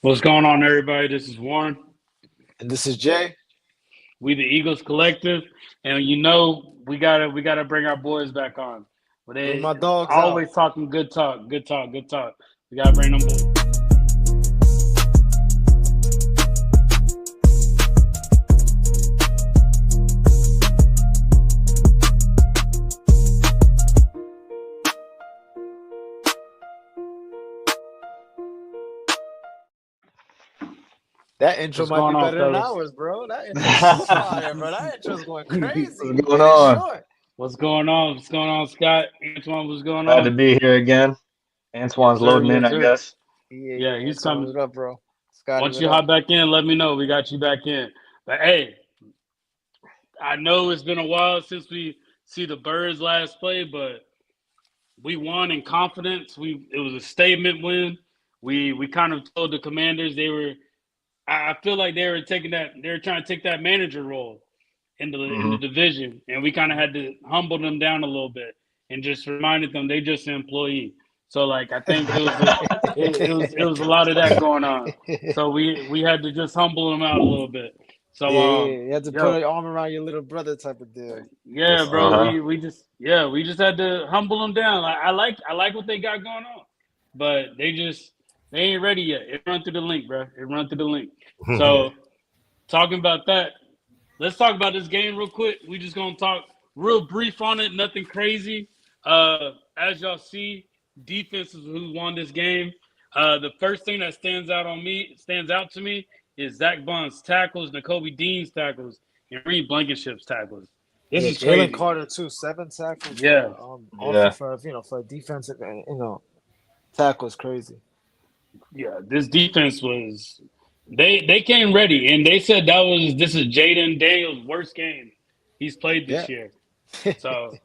What's going on, everybody? This is Warren. And this is Jay. We the Eagles Collective, and we gotta bring our boys back on. But Bring they my dogs always out. talking good talk, good talk, good talk. We gotta bring them. That intro What's might be going on, better than fellas? ours, bro. That intro's fire, bro. That intro's going crazy. What's going And it's on? short. What's going on? What's going on, Scott? Antoine, what's going Glad to on? be here again. Antoine's Sir, loading in, yes, I sir. guess. Yeah, he's So coming. what up, bro? Scotty, Once what you up? hop back in, let me know. We got you back in. But hey, I know it's been a while since we see the Birds last play, but we won in confidence. It was a statement win. We kind of told the Commanders I feel like they were trying to take that manager role in the division, and we kind of had to humble them down a little bit and just reminded them they just an employee. So like I think it was a lot of that going on. So we had to just humble them out a little bit. So You have to put yo, your arm around your little brother type of deal. yeah, bro. Uh-huh. We just had to humble them down. Like, I like what they got going on, but they ain't ready yet. It run through the link, bro. It run through the link. So talking about that, let's talk about this game real quick. We just gonna talk real brief on it. Nothing crazy. As y'all see, defense is who won this game. The first thing that stands out to me is Zach Bond's tackles, N'Kobe Dean's tackles, and Reed Blankenship's tackles. This is Jalen crazy. Carter too, 7 tackles. Yeah. For defensive, tackle is crazy. Yeah, this defense was they came ready, and they said this is Jaden Daniels' worst game he's played this year. So,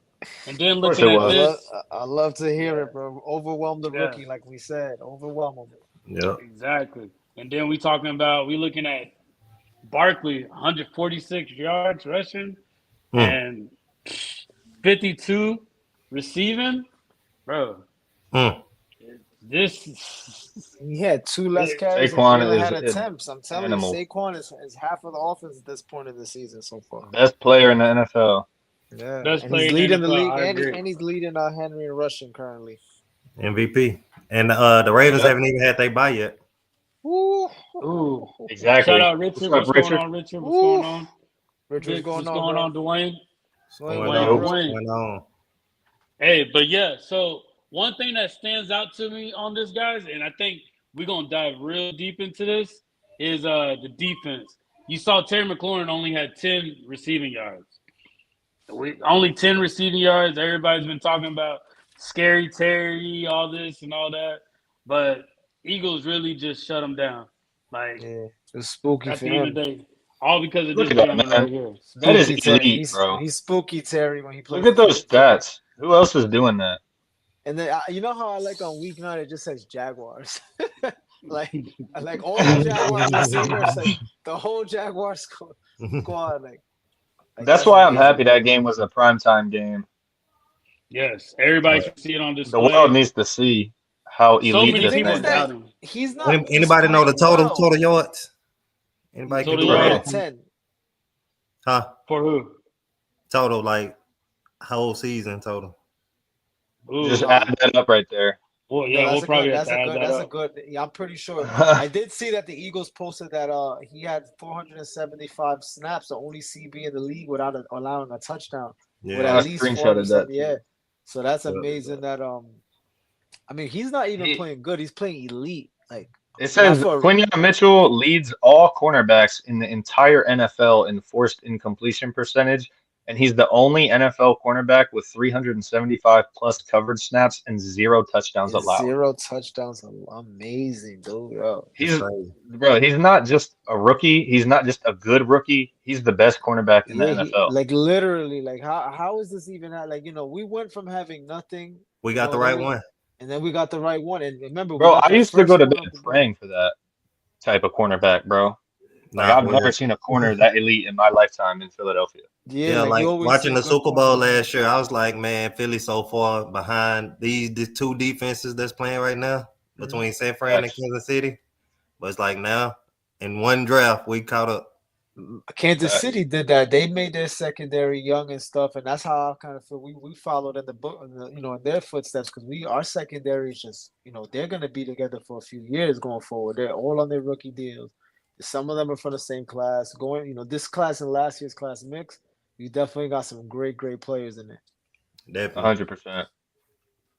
and then course looking it at was. this, I love to hear it, bro. Overwhelm the rookie, like we said. Overwhelm him. Yeah. exactly. And then we looking at Barkley, 146 yards rushing and 52 receiving, bro. This He had 2 less carries and Saquon Jalen had is attempts. I'm telling animal. you, Saquon is half of the offense at this point in the season so far. Best player in the NFL. Yeah, Best and player he's in leading the the NFL, league, I agree. and he's leading Henry in rushing currently. MVP. And the Ravens haven't even had their bye yet. Ooh. Exactly. Shout out Richard. What's going on, Richard? What's going on? Richard's What's going going on, on, Dwayne? Dwayne. Hey, but yeah, so one thing that stands out to me on this, guys, and I think we're gonna dive real deep into this, is the defense. You saw Terry McLaurin only had 10 receiving yards. Only 10 receiving yards. Everybody's been talking about scary Terry, all this and all that, but Eagles really just shut him down. Like, it's spooky at for the end him. of the day, all because of Look this at that, gentleman man. right here. That is Spooky Terry. elite, bro. He's spooky Terry when he plays. Look at those stats. Who else is doing that? And then you know how I like on week 9 it just says Jaguars. like all the Jaguars receivers, like the whole Jaguars squad. Like That's why I'm happy that game was a primetime game. Yes, everybody can see it on display. The world needs to see how elite many this people man doubt is. him. He's not. Anybody know the total yards? Anybody can do it? 10. Huh? For who? Total, like whole season total. Ooh, Just add that up right there. Well, yeah, we'll probably have to add that up. A good. Yeah, I'm pretty sure. I did see that the Eagles posted that he had 475 snaps, the only CB in the league without allowing a touchdown. Yeah, with I at least screenshotted that. Yeah, so that's amazing. That I mean, he's not even playing good. He's playing elite. Like it says, Quinyon Mitchell leads all cornerbacks in the entire NFL in forced incompletion percentage. And he's the only NFL cornerback with 375 plus coverage snaps and 0 touchdowns allowed. 0 touchdowns, amazing, dude. He's not just a rookie. He's not just a good rookie. He's the best cornerback in the NFL. Like literally, like how is this even at? Like we went from having nothing. We got the right one, and then we got the right one. And remember, bro, I used to go to bed praying for that type of cornerback, bro. Like I've never seen a corner that elite in my lifetime in Philadelphia. Yeah, like watching the Super Bowl last year, I was like, man, Philly so far behind the 2 defenses that's playing right now between San Fran and Kansas City. But it's like now, in one draft, we caught up. Kansas City did that. They made their secondary young and stuff, and that's how I kind of feel. We followed in the book, in their footsteps because our secondary is just, they're gonna be together for a few years going forward. They're all on their rookie deals. Some of them are from the same class. This class and last year's class mix. You definitely got some great players in there. Definitely. 100%.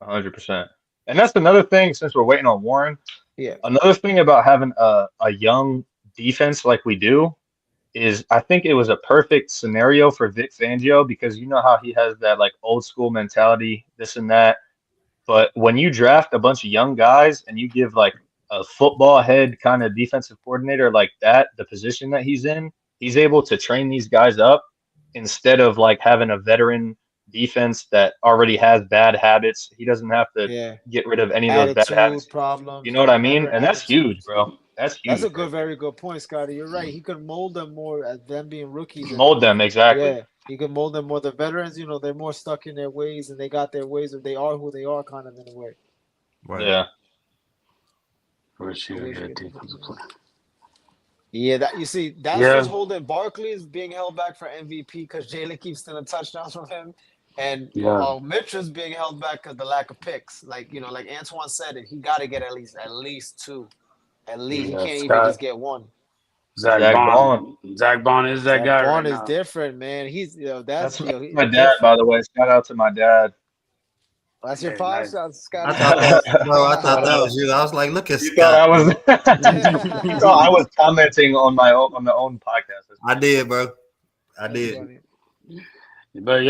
100%. And that's another thing, since we're waiting on Warren. Yeah. Another thing about having a young defense like we do is I think it was a perfect scenario for Vic Fangio, because you know how he has that like old school mentality, this and that. But when you draft a bunch of young guys and you give like a football head kind of defensive coordinator like that, the position that he's in, he's able to train these guys up instead of like having a veteran defense that already has bad habits. He doesn't have to get rid of any of those bad habits. Problems. You know what I mean? And that's huge, bro. That's huge. That's a very good point, Scotty. You're right. He could mold them more as them being rookies. Mold them, exactly. Yeah, he could mold them more. The veterans, they're more stuck in their ways, and they got their ways, or they are who they are, kind of in a way. Right. Yeah. For sure, that defensive player. Yeah, that's what's holding. Barkley is being held back for MVP because Jalen keeps stealing touchdowns from him, and Mitchell's being held back because the lack of picks. Like Antoine said, he got to get at least two. At least he can't even just get one. Zach Bond. Zach Bond is that guy. Bond right is now. different, man. That's my dad, by the way. Shout out to my dad. That's your pop shot, Scott. I thought that was you. I was like, look at you Scott. Thought I was. You thought I was commenting on my own podcast. I did, bro. I did. But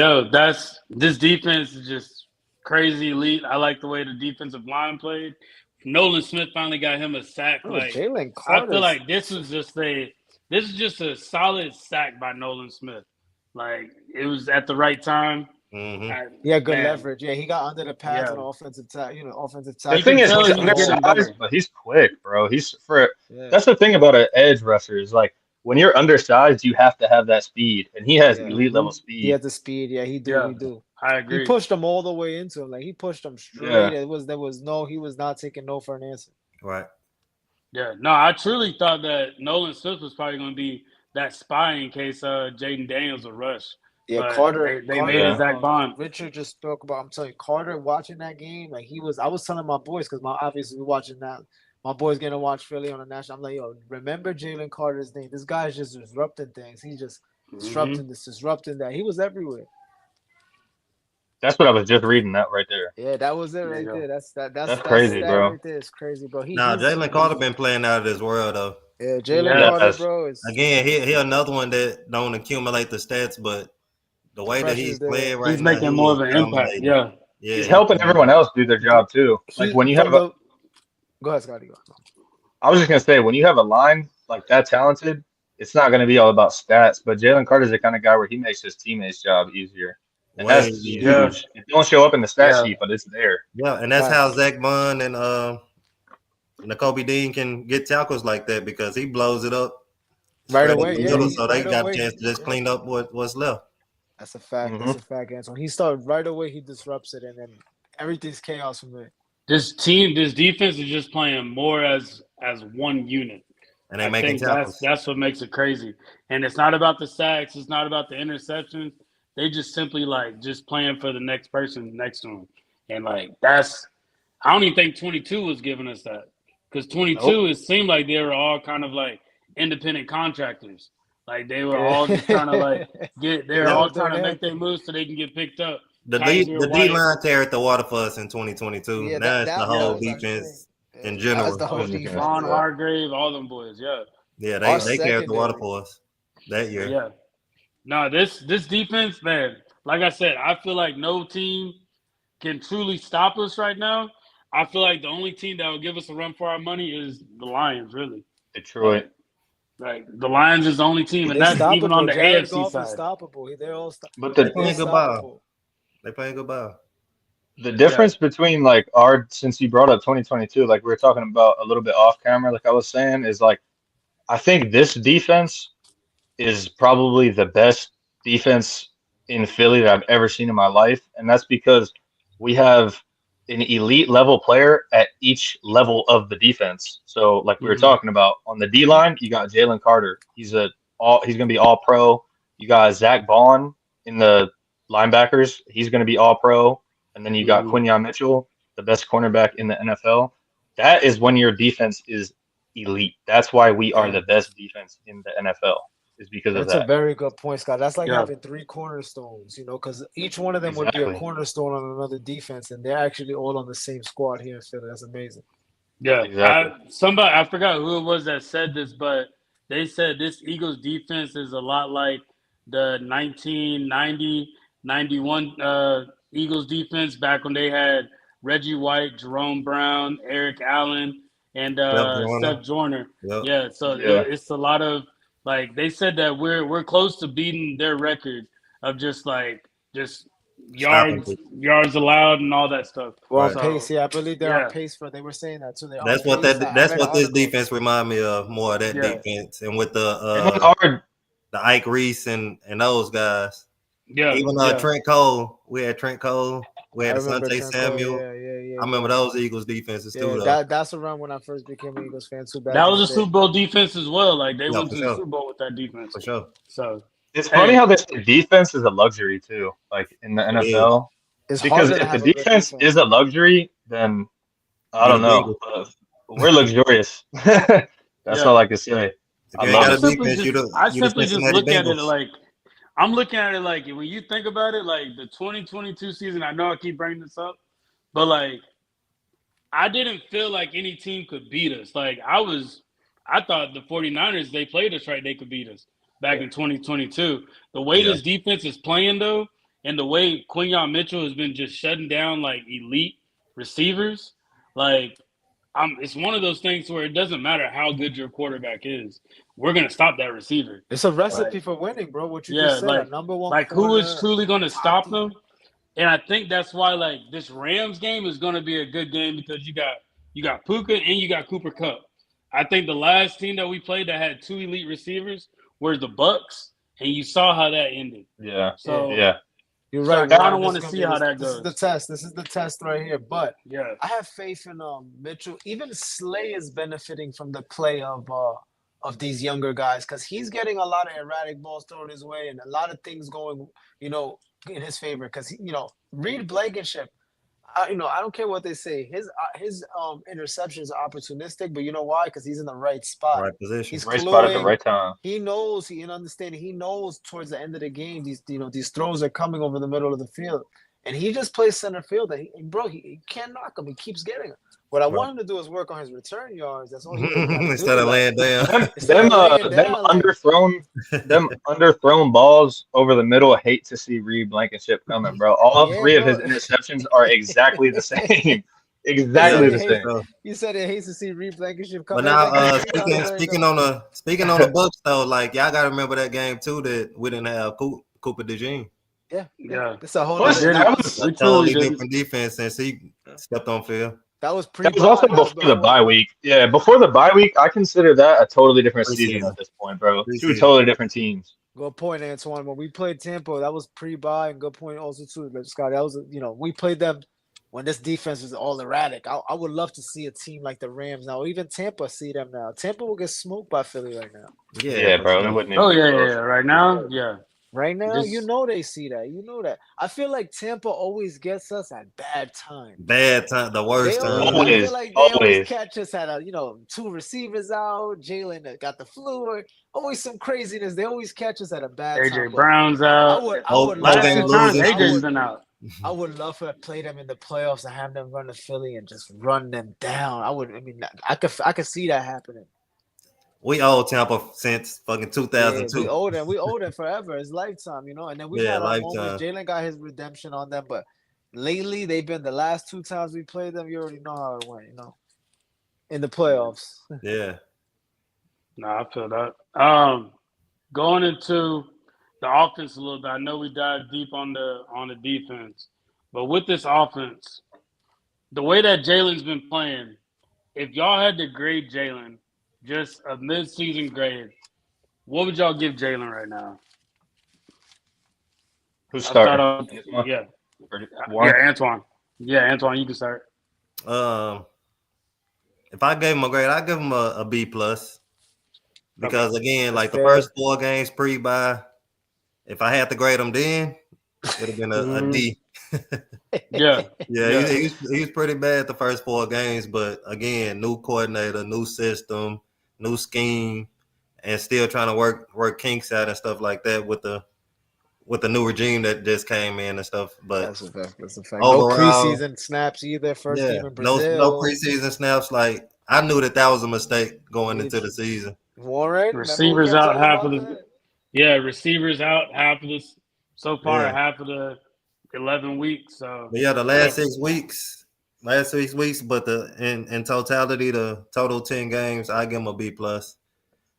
this defense is just crazy elite. I like the way the defensive line played. Nolan Smith finally got him a sack. Jalen Carter. I feel like this is just a solid sack by Nolan Smith. Like, it was at the right time. Mm-hmm. Yeah, good leverage. Yeah, he got under the pads on offensive tackle. The thing is, he's undersized, but he's quick, bro. That's the thing about an edge rusher is like when you're undersized, you have to have that speed, and he has elite level speed. He has the speed. Yeah, he do. Yeah. He do. I agree. He pushed him all the way into him. Like he pushed him straight. Yeah. He was not taking no for an answer. Right. Yeah. No, I truly thought that Nolan Smith was probably going to be that spy in case Jaden Daniels would rush. Yeah, but Carter. They made it Zach Bond. Richard just spoke about. I'm telling you, Carter watching that game. Like I was telling my boys because obviously we're watching that. My boys getting to watch Philly on the national. I'm like, yo, remember Jalen Carter's name. This guy's just disrupting things. He's just disrupting that. He was everywhere. That's what I was just reading that right there. Yeah, that was it right there. That's crazy, bro. Right there. It's crazy, bro. Jalen Carter been playing out of this world though. Yeah, Jalen Carter, bro. Again, he another one that don't accumulate the stats, but the way that he's playing right now, he's making more of an impact. Yeah, he's helping everyone else do their job too. Like when you have go ahead, Scotty. I was just gonna say when you have a line like that talented, it's not gonna be all about stats. But Jalen Carter's the kind of guy where he makes his teammates' job easier. And that's huge. It don't show up in the stat sheet, but it's there. Yeah, and that's how Zach Bond and Nakobe Dean can get tackles like that because he blows it up right away. So they got a chance to just clean up what's left. That's a fact. That's a fact, Antoine. He started right away. He disrupts it, and then everything's chaos from there. This defense is just playing more as one unit. And they making tackles. That's what makes it crazy. And it's not about the sacks. It's not about the interceptions. They just simply just playing for the next person next to them. And I don't even think 22 was giving us that. Because 22, it seemed like they were all kind of independent contractors. Like they were all just trying to make their moves so they can get picked up. The D line teared the water for us in 2022. Yeah, that's the whole defense in general. That's the whole defense. Ron Hargrave, all them boys, Yeah, they carried the water for us that year. Yeah. No, this defense, man, like I said, I feel like no team can truly stop us right now. I feel like the only team that will give us a run for our money is the Lions, really. Detroit. The Lions is the only team, and that's even on the AFC side. Unstoppable. They're all but they're playing goodbye. They're playing goodbye. The difference between since you brought up 2022, like we were talking about a little bit off camera, like I was saying, is I think this defense is probably the best defense in Philly that I've ever seen in my life, and that's because we have an elite level player at each level of the defense. So like we were talking about on the D line, you got Jalen Carter. He's going to be all pro. You got Zach Bond in the linebackers. He's going to be all pro. And then you got Quinyon Mitchell, the best cornerback in the NFL. That is when your defense is elite. That's why we are the best defense in the NFL. Is because of that. That's a very good point, Scott. That's like having 3 cornerstones, because each one of them would be a cornerstone on another defense, and they're actually all on the same squad here in Philly. That's amazing. Yeah, exactly. I forgot who it was that said this, but they said this Eagles defense is a lot like the 1990-91 Eagles defense back when they had Reggie White, Jerome Brown, Eric Allen, and Steph Joyner. Yep. Yeah, so it's a lot of like they said that we're close to beating their record of just yards allowed and all that stuff. Well, on pace, I believe they're on pace for. They were saying that too. That's what this defense remind me of, more of that defense, and with the Ike Reese and those guys. Yeah, even Trent Cole. We had Trent Cole. We had Asante Samuel. I remember those Eagles defenses too. That's around when I first became an Eagles fan too. That was a Super Bowl defense as well. Like they went to the Super Bowl with that defense for sure. So it's funny how this defense is a luxury too. Like in the NFL, because if the defense is a luxury, then I don't know. We're luxurious. That's all I can say. I simply just look at it like. I'm looking at it like when you think about it, like the 2022 season, I know I keep bringing this up, but like I didn't feel like any team could beat us. Like I thought the 49ers, they played us right, they could beat us back in 2022. The way this defense is playing though, and the way Quinyon Mitchell has been just shutting down like elite receivers, like it's one of those things where it doesn't matter how good your quarterback is. We're going to stop that receiver. It's a recipe for winning, bro. What you just said, like, number one. Like, who is truly going to stop them? And I think that's why, like, this Rams game is going to be a good game because you got Puka and you got Cooper Kupp. I think the last team that we played that had 2 elite receivers were the Bucks, and you saw how that ended. Yeah. So you're right. I don't want to see how that goes. This is the test right here. But I have faith in Mitchell. Even Slay is benefiting from the play of these younger guys because he's getting a lot of erratic balls thrown his way and a lot of things going, in his favor. Because Reed Blankenship, I don't care what they say. His interceptions are opportunistic, but you know why? Because he's in the right spot, right position, he's right spot at the right time. He knows, he knows towards the end of the game these throws are coming over the middle of the field, and he just plays center field. And he can't knock them. He keeps getting them. What I want him to do is work on his return yards. That's all he instead of laying down. Them underthrown balls over the I hate to see Reed Blankenship coming, bro. All 3 of his interceptions are exactly the same. Exactly the same. You said it hates to see Reed Blankenship coming. But now, speaking on the Bucks though, like y'all gotta remember that game too that we didn't have Cooper DeJean. Yeah. It's a whole totally different defense since he stepped on field. That was also before the bye week. Yeah, before the bye week, I consider that a totally different season at this point, bro. 2 totally different teams. Good point, Antoine. When we played Tampa, that was pre-bye, and good point also too, Scott. That was we played them when this defense was all erratic. I would love to see a team like the Rams now, or even Tampa see them now. Tampa will get smoked by Philly right now. Yeah, bro. Right now, Right now, they see that. You know that. I feel like Tampa always gets us at bad time. The worst time. I feel like they always catch us at 2 receivers out. Jalen got the flu. Or always some craziness. They always catch us at a bad time. AJ Brown's out. AJ's been out. I would love to play them in the playoffs and have them run to Philly and just run them down. I could see that happening. We owe Tampa since fucking 2002. We owe them forever. It's lifetime, And then we had our moments. Jalen got his redemption on them, but lately they've been the last 2 times we played them. You already know how it went, in the playoffs. Yeah. No, I feel that. Going into the offense a little bit. I know we dived deep on the defense, but with this offense, the way that Jalen's been playing, if y'all had to grade Jalen. Just a mid-season grade. What would y'all give Jalen right now? Who's starting? Antoine. Yeah, Antoine, you can start. If I gave him a grade, I'd give him a B plus. Because again, That's like the fair. first 4 games pre-bye, if I had to grade him then, it'd have been a D. Yeah. He was pretty bad the first 4 games, but again, new coordinator, new system, new scheme, and still trying to work kinks out and stuff like that with the new regime that just came in and stuff. But That's a fact. overall, no preseason snaps either. First game in Brazil. No preseason snaps. Like I knew that was a mistake going into the season. Warren, receivers out half of the. Yeah, receivers out half of this so far. Half of the 11 weeks. So but the last 6 weeks. But in totality, the total 10 games, I give him a B plus.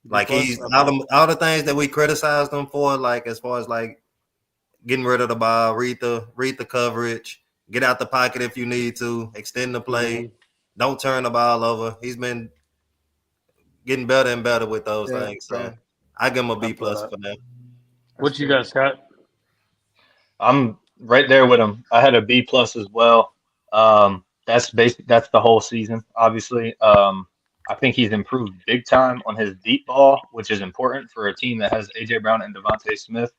Like he's all the things that we criticized him for, like as far as like getting rid of the ball, read the coverage, get out the pocket if you need to, extend the play, don't turn the ball over. He's been getting better and better with those things. So I give him a B plus for that. What you got, Scott? I'm right there with him. I had a B plus as well. That's the whole season, obviously. I think he's improved big time on his deep ball, which is important for a team that has AJ Brown and Devontae Smith.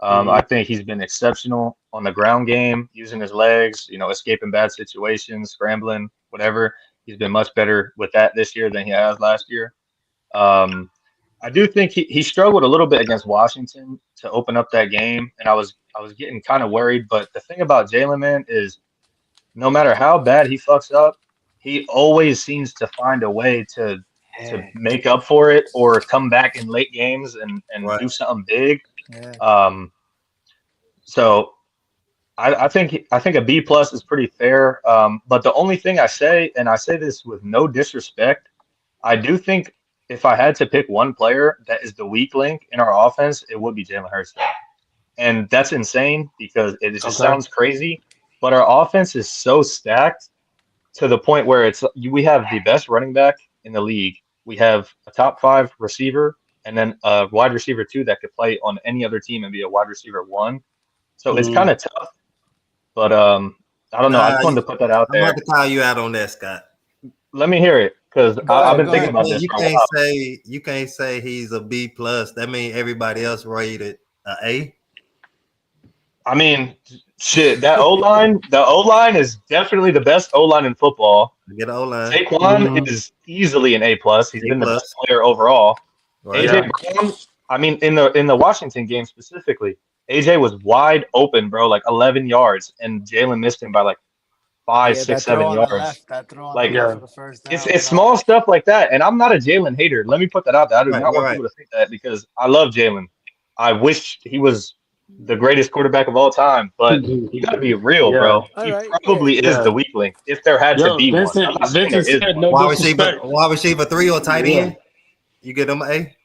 I think he's been exceptional on the ground game, using his legs, escaping bad situations, scrambling, whatever. He's been much better with that this year than he has last year. I do think he struggled a little bit against Washington to open up that game, and I was getting kind of worried. But the thing about Jalen, man, is no matter how bad he fucks up, he always seems to find a way to make up for it or come back in late games and do something big. So I think a B plus is pretty fair. But the only thing I say, and I say this with no disrespect, I do think if I had to pick one player that is the weak link in our offense, it would be Jalen Hurts. And that's insane because it just sounds crazy. But our offense is so stacked to the point where we have the best running back in the league. We have a top 5 receiver and then a wide receiver 2 that could play on any other team and be a wide receiver 1. So it's kind of tough. But I don't know. I just wanted to put that out there. I'm about to call you out on that, Scott. Let me hear it because I've been thinking about this. You can't say he's a B plus. That means everybody else rated an A. I mean, shit. That the O line is definitely the best O line in football. Get O line. Saquon is easily an A plus. He's been the best player overall. Right. AJ Brown. I mean, in the Washington game specifically, AJ was wide open, bro, like 11 yards, and Jalen missed him by like 5, 6, 7 yards. It's small stuff like that, and I'm not a Jalen hater. Let me put that out there. I do not want people to think that because I love Jalen. I wish he was the greatest quarterback of all time, but you got to be real, bro. He probably is the weak link if there had to be one. Wide receiver 3 or tight end, you get him an A.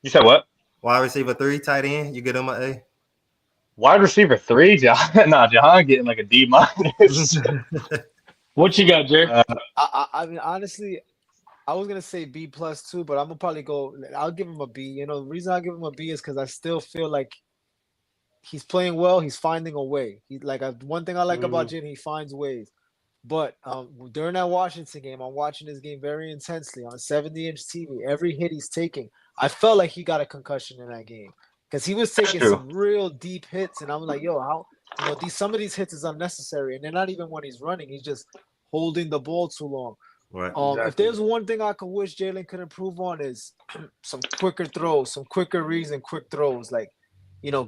You said what? Wide receiver 3, tight end, you get him an A. Wide receiver 3, Jahan getting like a D minus. What you got, Jay? I mean, honestly, I was gonna say B plus too, but I'm gonna probably go. I'll give him a B. The reason I give him a B is because I still feel like he's playing well. He's finding a way. One thing I like about Jalen, he finds ways. But during that Washington game, I'm watching this game very intensely on a 70-inch TV. Every hit he's taking, I felt like he got a concussion in that game because he was taking some real deep hits, and I'm like, yo, how some of these hits is unnecessary, and they're not even when he's running. He's just holding the ball too long. Right. If there's one thing I could wish Jalen could improve on is some quicker throws, some quicker reads and quick throws. Like,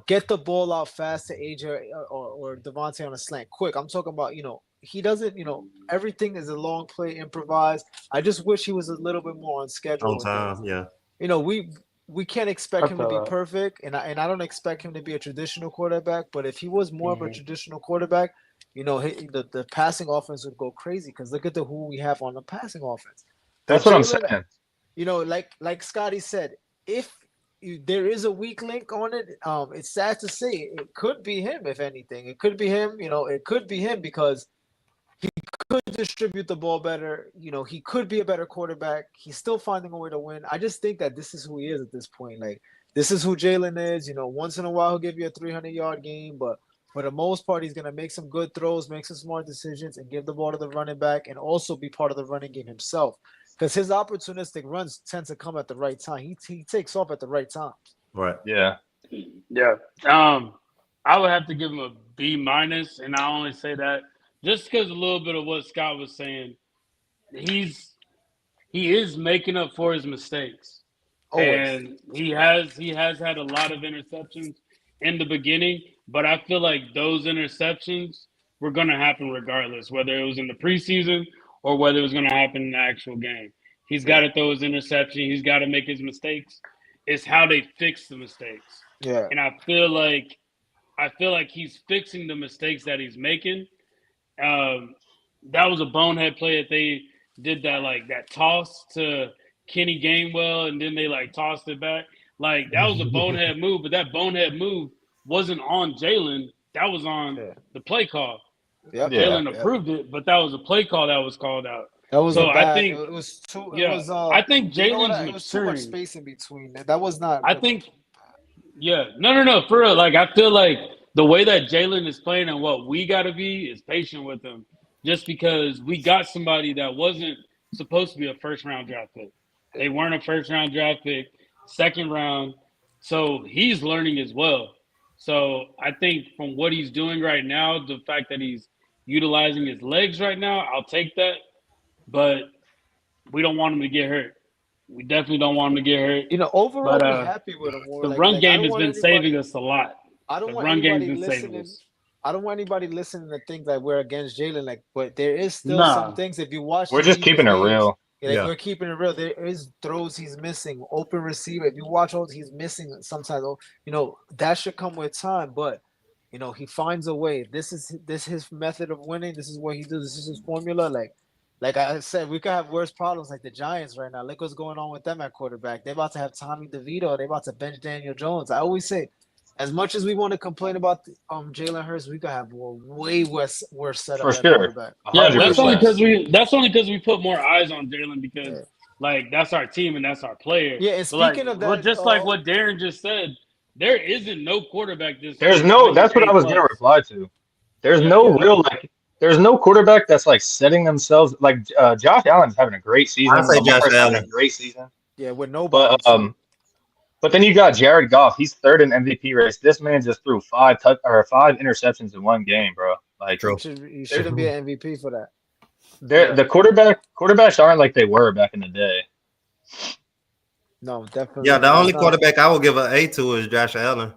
get the ball out fast to AJ or Devontae on a slant quick. I'm talking about, he doesn't, everything is a long play improvised. I just wish he was a little bit more on schedule. On time, yeah. We can't expect him to be perfect, and I don't expect him to be a traditional quarterback. But if he was more of a traditional quarterback, the passing offense would go crazy because look at who we have on the passing offense. That's what I'm saying. Like Scotty said, if there is a weak link on it, it's sad to say it could be him. If anything, it could be him. It could be him because he could distribute the ball better. He could be a better quarterback. He's still finding a way to win. I just think that this is who he is at this point. Like, this is who Jalen is. Once in a while he'll give you a 300-yard game, but for the most part, he's going to make some good throws, make some smart decisions, and give the ball to the running back, and also be part of the running game himself. Because his opportunistic runs tend to come at the right time. He takes off at the right times. Right. Yeah. Yeah. I would have to give him a B minus, and I only say that just because a little bit of what Scott was saying. He is making up for his mistakes. Always. And he has had a lot of interceptions in the beginning, but I feel like those interceptions were going to happen regardless, whether it was in the preseason or whether it was going to happen in the actual game. He's got to throw his interception. He's got to make his mistakes. It's how they fix the mistakes. Yeah. And I feel like he's fixing the mistakes that he's making. That was a bonehead play that they did, that toss to Kenny Gainwell, and then they tossed it back. That was a bonehead move, but that bonehead move wasn't on Jalen. That was on the play call. Yep. Jalen approved it, but that was a play call that was called out. That was so bad, I think it was too. Yeah, it was, I think Jalen's it was too much maturing. space in between. That was not. I think. Yeah, no, for real. I feel like the way that Jalen is playing and what we got to be is patient with him, just because we got somebody that wasn't supposed to be a first-round draft pick. They weren't a first-round draft pick, second round. So he's learning as well. So I think from what he's doing right now, the fact that he's utilizing his legs right now, I'll take that. But we don't want him to get hurt. We definitely don't want him to get hurt. Overall, we're happy with him. The run game has been saving us a lot. I don't want anybody listening. I don't want anybody listening to think that we're against Jalen. But there is still some things. If you watch, we're just keeping it real. We're keeping it real. There is throws he's missing, open receiver. If you watch those, he's missing sometimes. That should come with time. But he finds a way. This is his method of winning. This is what he does. This is his formula. Like I said, we could have worse problems like the Giants right now. Look what's going on with them at quarterback. They're about to have Tommy DeVito. They're about to bench Daniel Jones. I always say, as much as we want to complain about Jalen Hurts, we could have a way worse setup for at sure. quarterback. Yeah, that's only because we put more eyes on Jalen because that's our team and that's our player. Yeah, and speaking of that, just like what Darren just said, there isn't no quarterback this. There's no. That's what I was going to reply to. There's There's no quarterback that's setting themselves Josh Allen's having a great season. I say Josh Allen having a great season. Yeah, with nobody. But then you got Jared Goff. He's third in MVP race. This man just threw five interceptions in one game, bro. He shouldn't be an MVP for that. The quarterbacks aren't like they were back in the day. No, definitely. Yeah, the only quarterback I will give an A to is Josh Allen.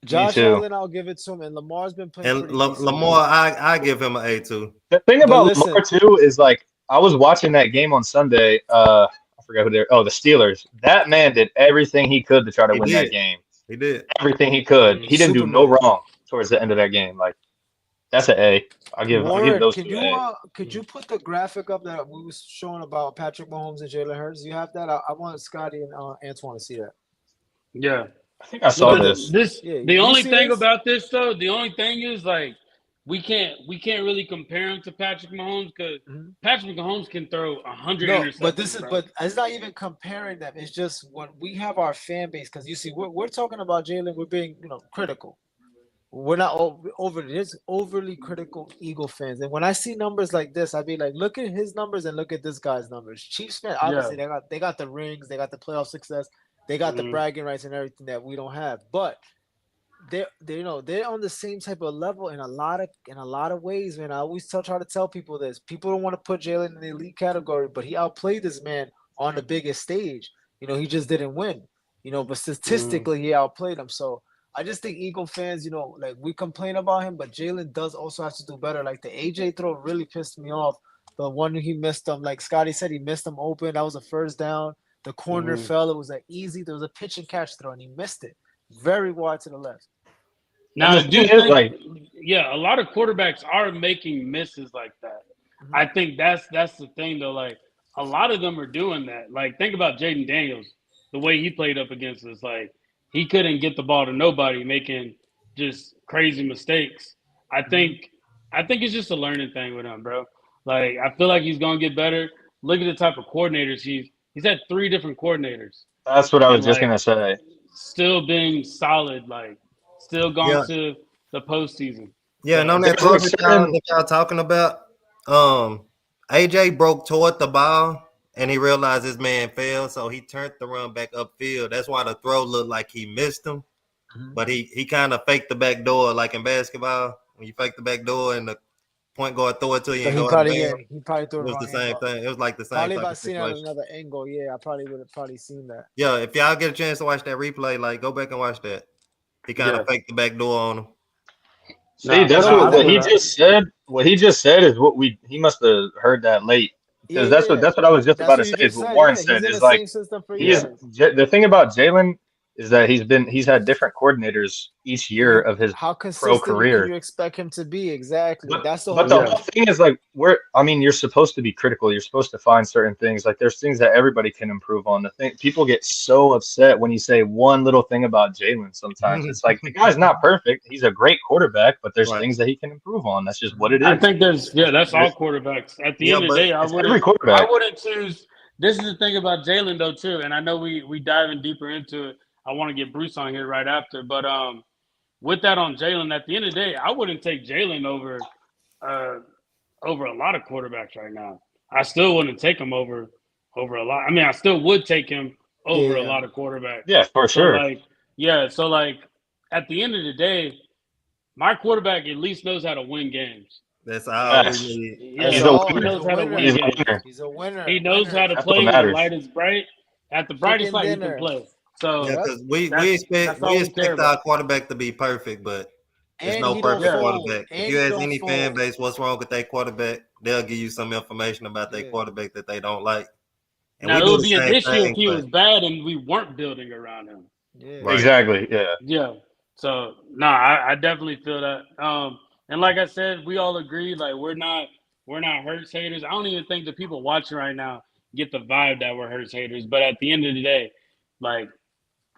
Josh Allen, I'll give it to him, and Lamar's been playing. And Lamar, I give him an A too. The thing about Lamar too is I was watching that game on Sunday. I forgot who they're. Oh, the Steelers. That man did everything he could to try to win that game. He did everything he could. He didn't do no wrong towards the end of that game. That's an A. I'll give those two A. Could you put the graphic up that we was showing about Patrick Mahomes and Jalen Hurts? You have that? I want Scotty and Antoine to see that. Yeah. I think I saw this. The only thing about this though, the only thing is we can't really compare him to Patrick Mahomes because Patrick Mahomes can throw 100 interceptions. But it's not even comparing them. It's just when we have our fan base, because you see, we're talking about Jalen. We're being critical. We're not overly critical Eagle fans. And when I see numbers like this, I'd be like, look at his numbers and look at this guy's numbers. Chiefs fan, obviously they got the rings, they got the playoff success. They got the bragging rights and everything that we don't have, but they're on the same type of level in a lot of ways, man. I always try to tell people this. People don't want to put Jalen in the elite category, but he outplayed this man on the biggest stage. He just didn't win. But statistically he outplayed him. So I just think Eagle fans, we complain about him, but Jalen does also have to do better. Like the AJ throw really pissed me off. The one he missed him, like Scotty said, he missed him open. That was a first down. The corner fell. It was there was a pitch and catch throw, and he missed it very wide to the left. Now, a lot of quarterbacks are making misses like that. I think that's the thing, though. A lot of them are doing that. Think about Jaden Daniels, the way he played up against us. He couldn't get the ball to nobody, making just crazy mistakes. I think it's just a learning thing with him, bro. I feel like he's gonna get better. Look at the type of coordinators He's had 3 different coordinators. That's what I was just going to say. Still being solid, still gone to the postseason. Yeah, and on that There's target certain- that y'all talking about, AJ broke toward the ball and he realized his man fell, so he turned the run back upfield. That's why the throw looked like he missed him. But he kind of faked the back door, like in basketball. When you fake the back door and the point guard throw it to you So and he go probably out he probably it threw was it the same thing. It was like the same Probably if type I of seen it at situation. another angle, yeah, I probably would have probably seen that. Yeah, if y'all get a chance to watch that replay, like go back and watch that. He kind of faked the back door on him. See, that's I what he would've- just said. What he just said is what he must have heard that late, because that's what I was just about to say. Is what Warren said. He's in Is the like same system for he's years. the thing about Jalen is that he's had different coordinators each year of his How pro consistent career. can you expect him to be? Exactly. That's the But whole the whole thing is like you're supposed to be critical. You're supposed to find certain things. Like there's things that everybody can improve on. The thing people get so upset when you say one little thing about Jalen. Sometimes it's like the guy's not perfect. He's a great quarterback, but there's things that he can improve on. That's just what it is. I think that's all quarterbacks. At the end of the day, every quarterback. I wouldn't choose. This is the thing about Jalen though too, and I know we diving deeper into it. I want to get Bruce on here right after, but with that on Jalen, at the end of the day, I wouldn't take Jalen over a lot of quarterbacks right now. I still wouldn't take him over a lot. I mean, I still would take him over a lot of quarterbacks. Yeah, for sure. So like at the end of the day, my quarterback at least knows how to win games. That's all. He's a winner. He's a winner. He knows how to play when the light is bright. At the brightest light, he can play. So because we expect our quarterback to be perfect, but there's no perfect quarterback. If you ask any fan base what's wrong with that quarterback, they'll give you some information about their quarterback that they don't like. And now it would be an issue if he was bad and we weren't building around him. Yeah. Right. Exactly. Yeah. Yeah. So I definitely feel that. And like I said, we all agree, like we're not Hurts haters. I don't even think the people watching right now get the vibe that we're Hurts haters. But at the end of the day, like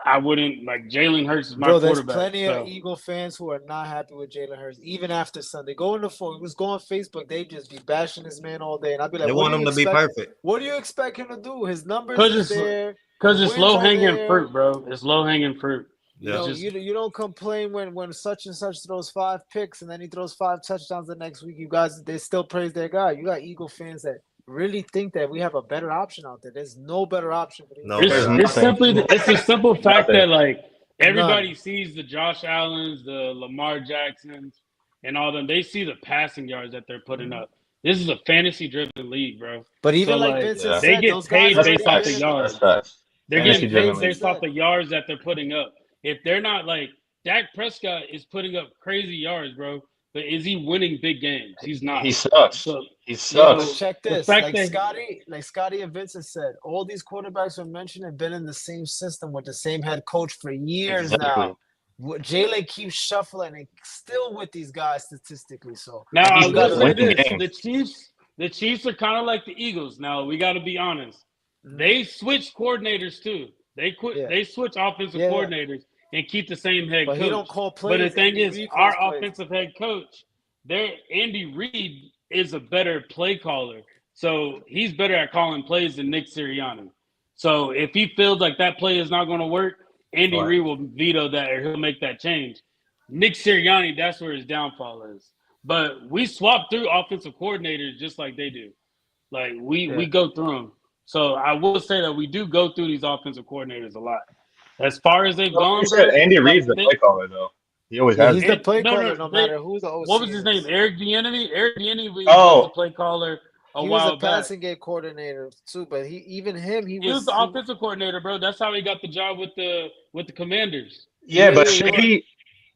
I wouldn't like Jalen Hurts is my quarterback. There's plenty of Eagle fans who are not happy with Jalen Hurts, even after Sunday. Go on Facebook, they just be bashing this man all day, and I'd be like, they want him to be perfect. What do you expect him to do? His numbers is there. Because it's low hanging fruit, bro. It's low hanging fruit. Yeah. You don't complain when such and such throws 5 picks and then he throws 5 touchdowns the next week. You guys, they still praise their guy. You got Eagle fans that really think that we have a better option out there. There's no better option for these it's a simple fact that like everybody sees the Josh Allens, the Lamar Jacksons, and all them. They see the passing yards that they're putting up. This is a fantasy-driven league, bro. But even Vincent said, they get those paid guys based off the yards. They're getting paid based off the yards that they're putting up. If they're not like Dak Prescott is putting up crazy yards, bro, but is he winning big games? He's not. He sucks. He sucks. But check this. Like Scotty and Vincent said, all these quarterbacks we mentioned have been in the same system with the same head coach for years now. Jalen keeps shuffling and still with these guys statistically. So now I will say this: the Chiefs are kind of like the Eagles. Now we got to be honest. They switch coordinators too. They switch offensive coordinators and keep the same head coach. He don't call plays. But the thing is, our offensive head coach, Andy Reid, is a better play caller. So he's better at calling plays than Nick Sirianni. So if he feels like that play is not going to work, Andy Reid will veto that or he'll make that change. Nick Sirianni, that's where his downfall is. But we swap through offensive coordinators just like they do. Like we go through them. So I will say that we do go through these offensive coordinators a lot. As far as they've gone, Andy Reid's the play caller though. He always has. He's the play caller no matter who the OC. What was his name? Eric Bieniemy. Eric Bieniemy was the play caller a while back. He was a passing game coordinator too, but he was the offensive coordinator, bro. That's how he got the job with the Commanders. Yeah, but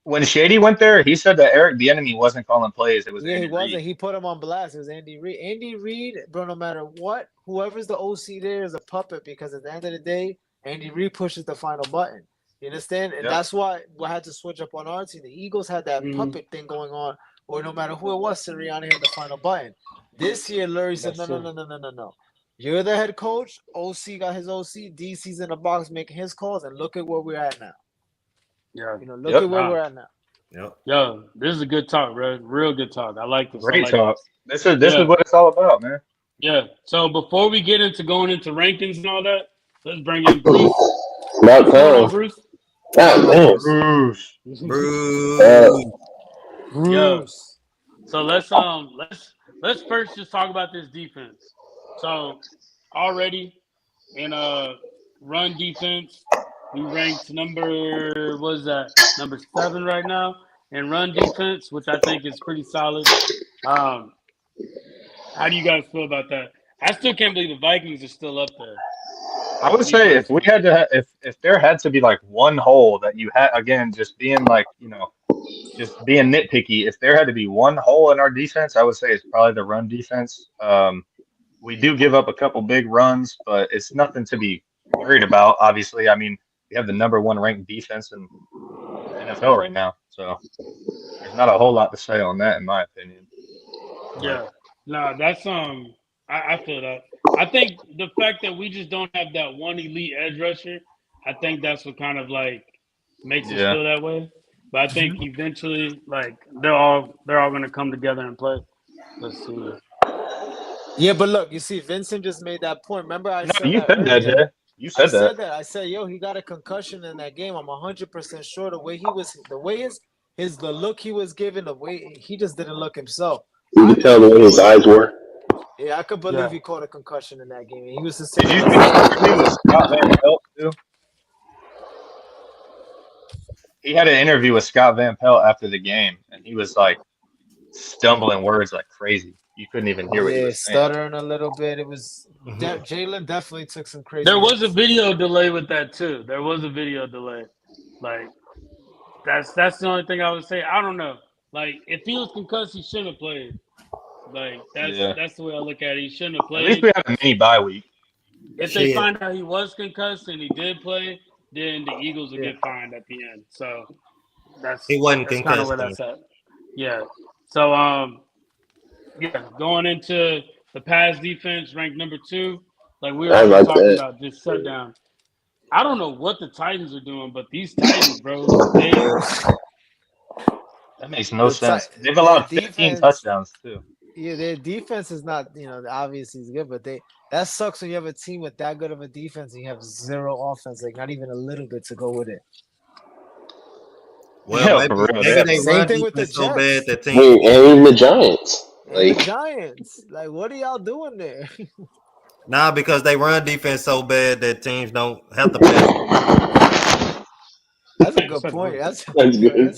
when Shady went there, he said that Eric Bieniemy wasn't calling plays. It was Andy Reid. He put him on blast. It was Andy Reid. Andy Reid, bro. No matter what, whoever's the OC there is a puppet because at the end of the day, Andy Reid pushes the final button. You understand? And that's why we had to switch up on our team. The Eagles had that puppet thing going on, or no matter who it was, Sirianni had the final button. This year, Lurie said, no. You're the head coach. OC got his OC. DC's in the box making his calls, and look at where we're at now. Yeah. Look at where we're at now. Yep. Yo, this is a good talk, bro. Real good talk. I like this. Great talk. This is what it's all about, man. Yeah. So before we get into going into rankings and all that, let's bring in Bruce. Not Bruce. Bruce. Oh, man. Bruce. Bruce. So let's first just talk about this defense. So already in run defense, we ranked number 7 right now in run defense, which I think is pretty solid. How do you guys feel about that? I still can't believe the Vikings are still up there. I would say if we had to, if there had to be like one hole that you had, again, just being like, just being nitpicky, if there had to be one hole in our defense, I would say it's probably the run defense. We do give up a couple big runs, but it's nothing to be worried about. Obviously, I mean, we have the number 1 ranked defense in the NFL right now, so there's not a whole lot to say on that, in my opinion. Yeah, no, that's I feel that. I think the fact that we just don't have that one elite edge rusher, I think that's what kind of like makes us feel that way. But I think eventually, like they're all going to come together and play. Let's see. Yeah, but look, you see, Vincent just made that point. Remember, I said you that said earlier. that, Jay. You said that. I said, yo, he got a concussion in that game. I'm 100% sure the way the look he was giving, the way he just didn't look himself. You could tell the way his eyes were. Yeah, I could believe he caught a concussion in that game. He was just Did you see the interview with Scott Van Pelt too? He had an interview with Scott Van Pelt after the game, and he was like stumbling words like crazy. You couldn't even hear what he was saying. Stuttering a little bit. It was Jalen definitely took some crazy. There was a video delay with that too. There was a video delay. Like that's the only thing I would say. I don't know. Like if he was concussed, he shouldn't have played. Like that's the way I look at it. He shouldn't have played. At least we have a mini bye week. If they find out he was concussed and he did play, then the Eagles will get fined at the end. So he wasn't that's concussed. Kind of where that's at. Yeah. So going into the pass defense, ranked number 2, like we were talking about, just shut down. I don't know what the Titans are doing, but these Titans, bro, that makes no sense. They've allowed 15 touchdowns too. Yeah, their defense is not, obviously is good, but that sucks when you have a team with that good of a defense and you have zero offense, like not even a little bit to go with it. Well, maybe they run defense with the so bad that teams. And even the Giants. The Giants. Like, what are y'all doing there? Nah, because they run defense so bad that teams don't have to pass. That's a good point. That's good.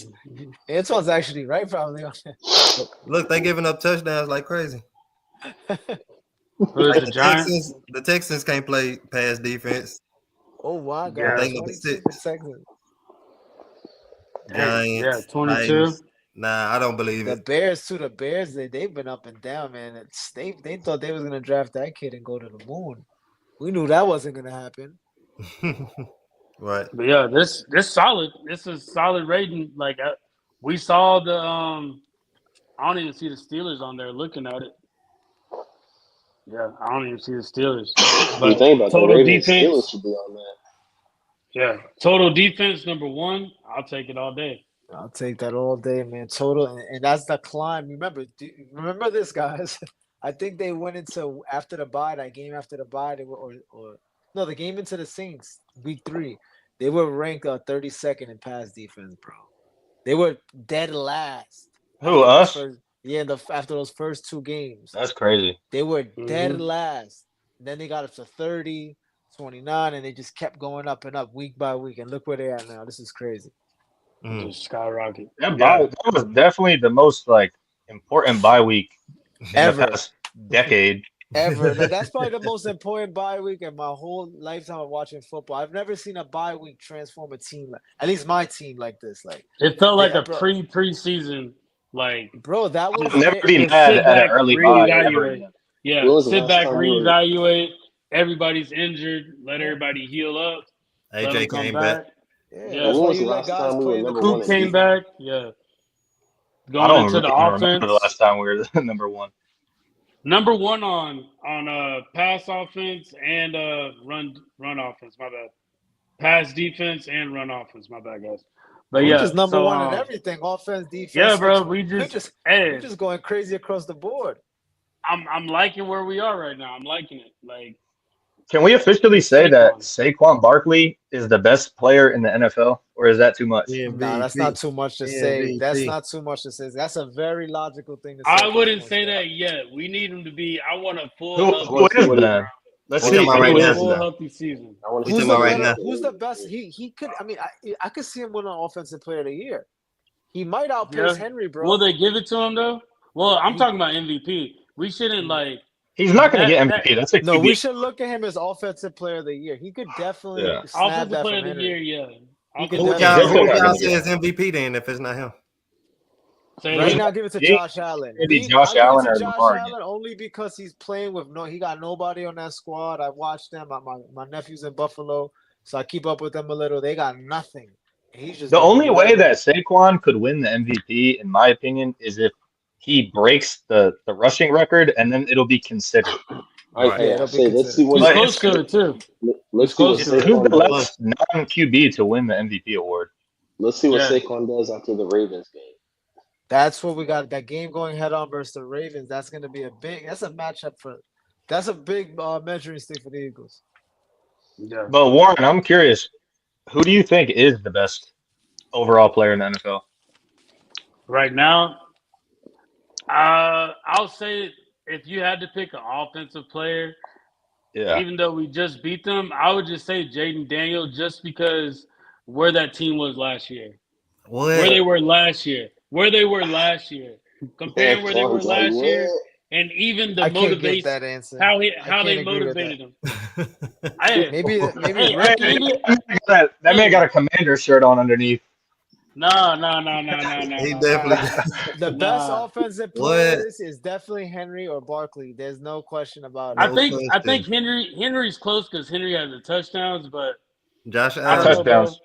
Antoine's actually right, probably. Look, they giving up touchdowns like crazy. Like the Texans can't play pass defense. Oh my God! They number 6. Giants, 22. Nah, I don't believe it. The Bears, they've been up and down, man. They thought they was gonna draft that kid and go to the moon. We knew that wasn't gonna happen. Right. But yeah, this solid. This is solid rating. Like we saw the I don't even see the Steelers on there looking at it. Yeah, I don't even see the Steelers. But you think about total defense, Steelers should be on that. Yeah, total defense number 1. I'll take it all day. I'll take that all day, man. Total, and that's the climb. Remember this, guys. I think they went into after the bye. That game after the bye, they were the game into the Saints week 3. They were ranked 32nd in pass defense, bro. They were dead last. Who, us? After those first 2 games. That's crazy. They were dead last. Then they got up to 30, 29, and they just kept going up and up week by week. And look where they are now. This is crazy. Just skyrocket. That was definitely the most important bye week in the past decade. Ever. That's probably the most important bye week in my whole lifetime of watching football. I've never seen a bye week transform a team, at least my team, like this. Like it felt like a preseason. Like, bro, that was never been had at an early bye. Yeah, sit back, reevaluate. Everybody's injured. Let everybody heal up. AJ came back. Yeah. When was the last time we were number 1? Who came back? Yeah. Going into the offense. Remember the last time we were number 1. Number 1 on pass offense and run offense. My bad. Pass defense and run offense. My bad, guys. But we're just number 1 in everything. Offense, defense. Yeah, bro. We're just going crazy across the board. I'm liking where we are right now. I'm liking it. Like Can we officially say that Saquon Barkley is the best player in the NFL, or is that too much? No, that's not too much to say. That's not too much to say. That's a very logical thing to say. I wouldn't say that yet. We need him to be. I want a full Who is that? Let's see. Full healthy season. Who's the best? He could. I mean, I could see him win an Offensive Player of the Year. He might outpace Henry, bro. Will they give it to him though? Well, I'm talking about MVP. We shouldn't like. He's not going to get MVP. That's a QB. No, we should look at him as Offensive Player of the Year. He could definitely snap Offensive that Player from of the Henry. Year, yeah. Who y'all say is MVP then if it's not him? Right now, give it to Josh Allen. Maybe Josh Allen or Josh Lamar Allen only because he's playing with he got nobody on that squad. I watched them. My nephew's in Buffalo, so I keep up with them a little. They got nothing. He's just the only way that Saquon could win the MVP, in my opinion, is if he breaks the rushing record, and then it'll be considered. Let's see what he's close to it too. Let's see what who's the last non-QB to win the MVP award. Let's see what Saquon does after the Ravens game. That's what we got. That game going head on versus the Ravens. That's going to be that's a matchup that's a big measuring stick for the Eagles. Yeah. But Warren, I'm curious, who do you think is the best overall player in the NFL? Right now, I'll say if you had to pick an offensive player, even though we just beat them, I would just say Jaden Daniel just because where that team was last year. Where they were last year. Comparing where they were last year, and even the motivation, that answer. how they motivated them. Maybe that man got a Commander shirt on underneath. No. He definitely the best offensive player is definitely Henry or Barkley. There's no question about it. I think Henry's close because Henry has the touchdowns, but Josh Allen touchdowns.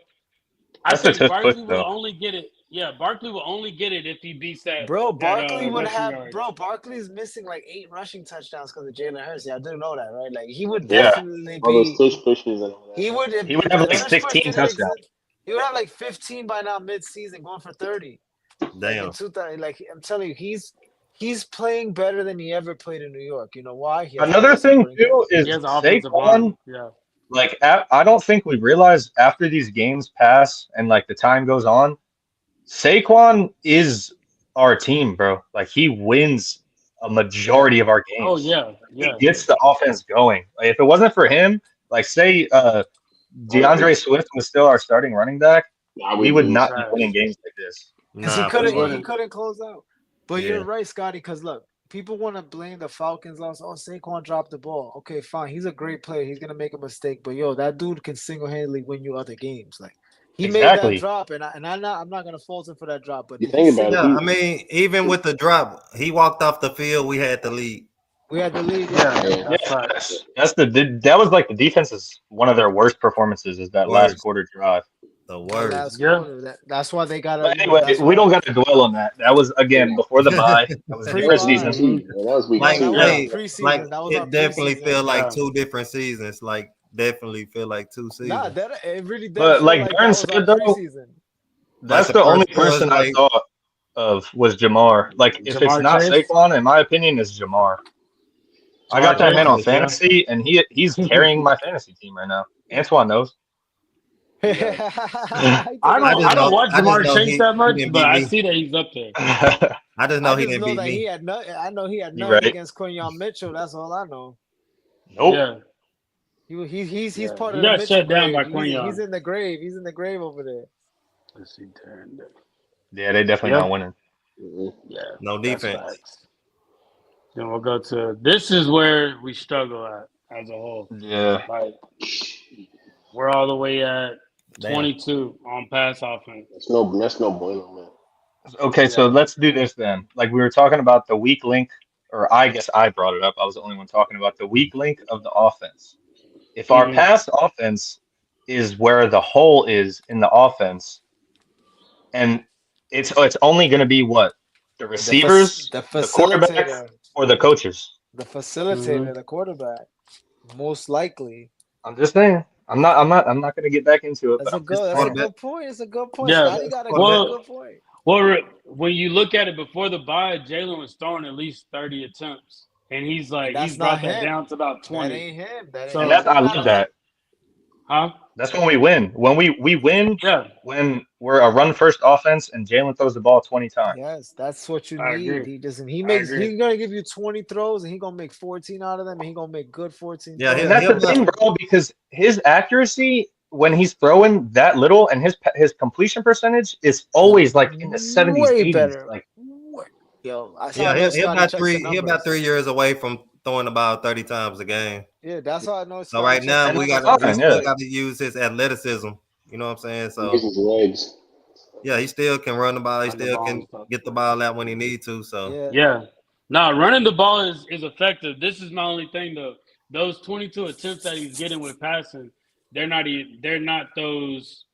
I think Barkley will only get it. Yeah, Barkley will only get it if he beats that. Barkley would have. Barkley's missing like 8 rushing touchdowns because of Jalen Hurts. Yeah, I didn't know that, right? Like he would definitely be. He would have like 16 touchdowns. He would have like 15 by now mid-season, going for 30. Damn. Like I'm telling you, he's playing better than he ever played in New York. You know why? Another thing too is Saquon. Yeah. Like I don't think we realize after these games pass and like the time goes on, Saquon is our team, bro. Like he wins a majority of our games. Oh yeah. He gets the offense going. Like, if it wasn't for him, like say DeAndre Swift was still our starting running back, we would not be winning games like this. He couldn't close out. But you're right, Scotty, because look, people want to blame the Falcons loss. Oh, Saquon dropped the ball. Okay, fine. He's a great player. He's gonna make a mistake, but that dude can single-handedly win you other games. Like he made that drop, and I'm not gonna fault him for that drop. But you think about it. I mean, even with the drop, he walked off the field. We had the lead. That was like the defense's one of their worst performances is that last quarter drive. The worst. That's why they got. But anyway, we don't got to dwell on that. That was again before the bye. That was preseason. That was week 2. Like it definitely feel like 2 different seasons. Like definitely feel like 2 seasons. Nah, it really does. But like Darren said though, that's the only person I thought of was Jamar. Like if it's not Saquon, in my opinion, it's Jamar. I got that man on fantasy, and he's carrying my fantasy team right now. Antoine knows. I don't watch Jamar Chase that much, but I see that he's up there. I just know he didn't beat me. I know he had nothing against Quinyon Mitchell. That's all I know. Nope. Yeah. He's part of the Mitchell got shut down grave. by Quinyon. He's in the grave. He's in the grave over there. Let's see, yeah, they definitely not winning. Yeah, no defense. Then we'll go to this is where we struggle at as a whole. Yeah. Like, we're all the way at 22 on pass offense. That's no bueno, man. Okay, so let's do this then. Like we were talking about the weak link, or I guess I brought it up. I was the only one talking about the weak link of the offense. If our pass offense is where the hole is in the offense, and it's only going to be what? The receivers, the quarterbacks, or the coaches? The facilitator, the quarterback, most likely. I'm just saying. I'm not going to get back into it. That's a good point. It's a good point. Yeah. Scotty got a good point. Well, when you look at it before the bye, Jalen was throwing at least 30 attempts and he's like That's he's brought not that him. down to about That 20. ain't him. That ain't So- And him. I love that. Huh? That's when we win. When we win, Yeah, when we're a run first offense and Jalen throws the ball 20 times. Yes, that's what you I need. agree. He doesn't. He I makes. agree. He's gonna give you 20 throws, and he's gonna make 14 out of them, and he's gonna make good 14. Yeah, throws. And that's the he'll- thing, bro, because his accuracy when he's throwing that little and his completion percentage is always like in the 70s, way 80s. better. Like, Yo, I saw Yeah, no he'll Scotty about checks three. the He'll about numbers. 3 years away from throwing about 30 times a game. Yeah, that's how I know. So right now And we that's got fine, still yeah. got to use his athleticism. You know what I'm saying? So His legs. yeah, he still can run the ball. He Run the still ball can and stuff. get the ball out when he needs to. So Yeah, Yeah. No, running the ball is effective. This is my only thing though. Those 22 attempts that he's getting with passing, they're not those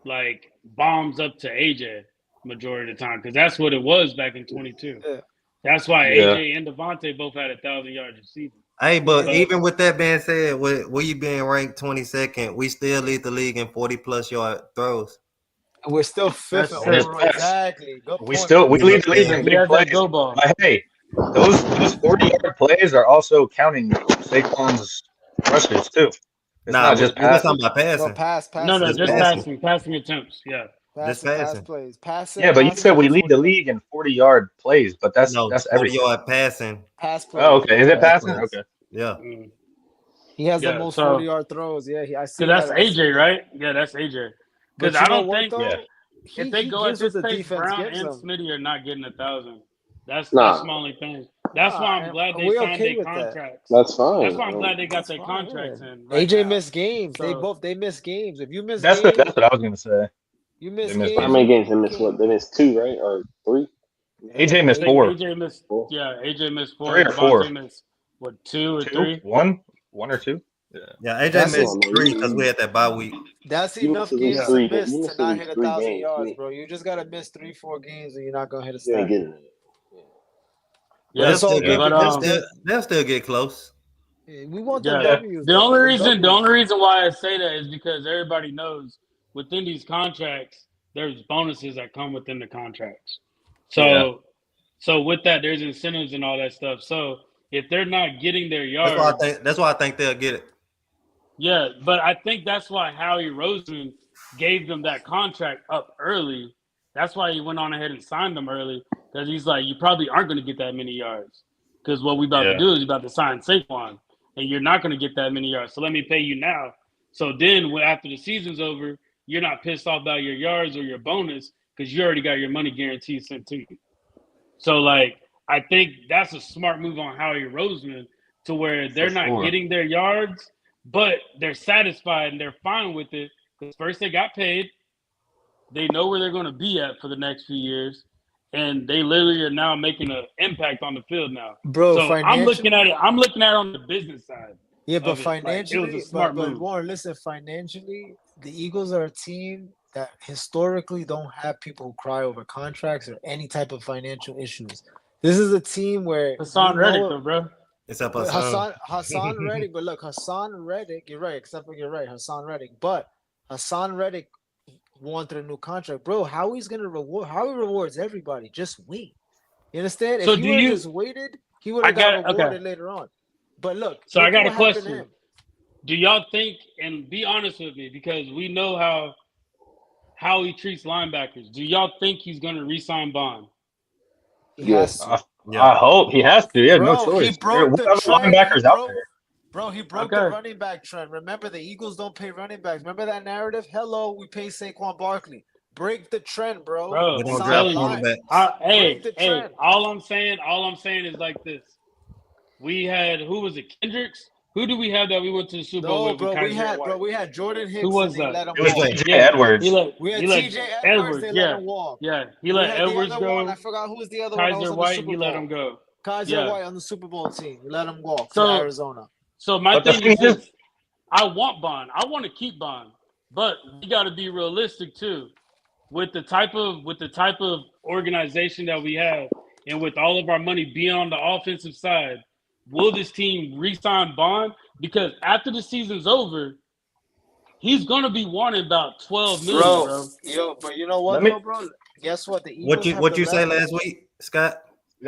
like bombs up to AJ majority of the time because that's what it was back in 22. Yeah. That's why Yeah. AJ and Devontae both had 1,000 yards receiving. hey, but Yeah. even with that being said, with we being ranked 22nd, we still lead the league in 40+ yard throws. and we're still fifth That's in it. overall. Exactly. Good we point. still we lead the league Yeah, in He big has plays. that go ball. But hey, those 40-yard plays are also counting Saquon's rushes too. It's Nah, not just we're just passing. talking about No, passing. pass. No, Just just passing. passing attempts. Yeah. Just pass passing. plays. Passing. Yeah, but you passing said we over lead the 40. league in 40-yard plays, but that's No, that's 40 everything. yard passing. Pass plays. Oh, okay. Is it Pass passing? plays. Okay. Yeah. Mm. He has the Yeah, most so- 40-yard throws. Yeah, I see Because that's that. I see AJ, that. right? Yeah, that's AJ. But Because you I know don't what, think though? Yeah. if they He go at gives what this the pace, defense Brown gives and them. Smitty are not getting 1,000. That's Nah. my only thing. That's why I'm and glad they we signed okay their with that. contracts. That's fine. That's why I'm glad they got That's their fine, contracts yeah. in. Right AJ now. missed games. So- They missed games. If you miss That's games, what I was gonna say. you miss they missed games. How many games they you missed? can't- What they missed 2, right, or 3? AJ I missed think 4. AJ missed. 4? Yeah, AJ missed 4. 3 or 4. Devontae missed what 2 or 2? 3? 1 or 2? Yeah, AJ That's missed it. 3 because we had that bye week. That's You enough missed at least games 3 to miss games. You to missed at not least hit 3 1,000 games. yards, bro. You just gotta miss 3-4 games and you're not gonna hit a You ain't stat. getting it. Yeah, That's all good. but, They'll still get close. We want Yeah. the W's. The though. only The W's. reason why I say that is because everybody knows within these contracts, there's bonuses that come within the contracts. So, so with that, there's incentives and all that stuff. So if they're not getting their yards, That's why I think they'll get it. yeah, but I think that's why Howie Roseman gave them that contract up early. That's why he went on ahead and signed them early because he's like, you probably aren't going to get that many yards because what we about to do is about to sign Saquon, and you're not going to get that many yards. So let me pay you now. So then after the season's over, you're not pissed off about your yards or your bonus because you already got your money guaranteed sent to you. So like, I think that's a smart move on Howie Roseman to where they're not getting their yards, but they're satisfied and they're fine with it because first they got paid. They know where they're going to be at for the next few years, and they literally are now making an impact on the field now. Bro, so I'm looking at it on the business side. Yeah, but of it. financially, Like, it was a smart but move. Warren, listen, financially, the Eagles are a team that historically don't have people who cry over contracts or any type of financial issues. This is a team where Hassan Reddick, though, bro. Except Hassan Reddick, but look, Hassan Reddick, you're right, except for you're right, Hassan Reddick. But Hassan Reddick wanted a new contract. Bro, Howie rewards everybody. Just wait. You understand? So if he would have just waited, he would have got rewarded later on. But look, so I got a question. Do y'all think, and be honest with me, because we know how he treats linebackers. Do y'all think he's going to re-sign Bond? He has to. I hope he has to. Yeah, Bro, no choice. He broke the trend. Linebackers out there. Bro, he broke the running back trend. Remember, the Eagles don't pay running backs. Remember that narrative? Hello, we pay Saquon Barkley. Break the trend, bro. Bro, I'm telling you. Hey, all I'm saying is like this. We had, who was it, Kendricks? Who do we have that we went to the Super Bowl with? We had Jordan Hicks. Who was that? Let him it was walk. TJ Edwards. We had TJ Edwards. They let him walk. Yeah, he let Edwards go. I forgot who was the other Kaiser one. Kaiser White, he let him go. Kaiser White on the Super Bowl team. You let him walk to Arizona. So my thing is this. I want Bond. I want to keep Bond. But we got to be realistic too. With the type of organization that we have and with all of our money being on the offensive side, will this team re-sign Bond? Because after the season's over, he's gonna be wanting about $12 million, bro. Yo, but you know what, bro? Guess what? The What Eagles you say last week, Scott?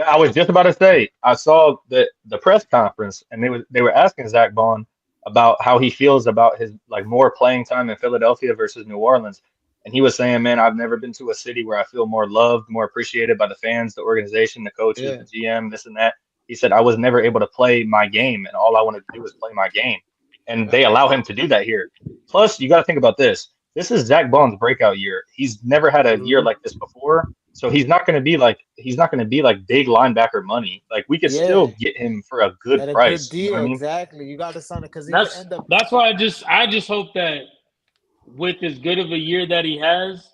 I was just about to say, I saw the press conference, and they were asking Zach Bond about how he feels about his like more playing time in Philadelphia versus New Orleans, and he was saying, "Man, I've never been to a city where I feel more loved, more appreciated by the fans, the organization, the coaches, Yeah. the GM, this and that." He said, "I was never able to play my game, and all I wanted to do was play my game." And they allow him to do that here. Plus, you got to think about this. This is Zach Bond's breakout year. He's never had a year like this before. So he's not going to be like big linebacker money. Like we could Yeah. still get him for a good At a price. good You know deal, what I mean? exactly. You got to sign it because he could end up. That's why I just hope that with as good of a year that he has,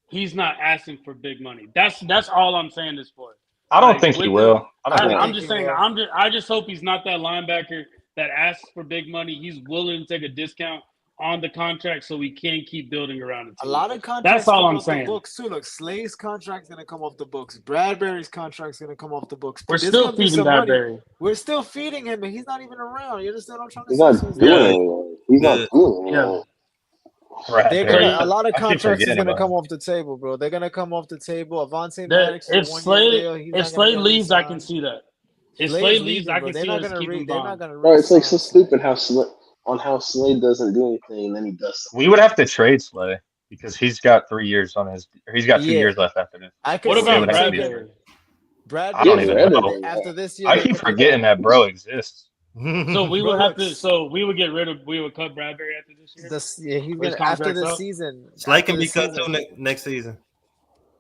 he's not asking for big money. That's all I'm saying this for. I don't Like think he with will. I don't I think I'm think just he saying will. I just hope he's not that linebacker that asks for big money. He's willing to take a discount on the contract so we can keep building around it. A lot of That's contracts all come I'm off the saying. books too. Look, Slay's contract's gonna come off the books. Bradbury's contract's gonna come off the books. We're There's still gonna be feeding some money. Bradbury. We're still feeding him, and he's not even around. You understand what I'm trying to He's say? not So it's doing like, anything. He's not Good. doing Yeah. anything. they're gonna Bradbury. a lot of I keep contracts is forgetting gonna about come him. off the table, bro. They're gonna come off the table. Avonte That Maddox is a if 1 year Slade deal. He's if not gonna Slade get leaves, I can re-signed. see that. If Slade's Slade leaves, leaving, I bro. can see us keeping They're not Bond. gonna Bro, it's like so re-sign Slade. stupid how Slade doesn't do anything and then he does We would have to trade Slay because he's got 3 years on his. Or he's got 2 Yeah, years left after this. I could What So see it about him would have to be. taking Bradbury? I something. He don't has Bradbury. even I better know. think than after that. this year, I they keep could be forgetting done. that bro exists. So we Bro, would have look, to. So we would get rid of. We would cut Bradbury after this year. he's His gonna after contract's this up. season. Slay After can the be cut season, too next season.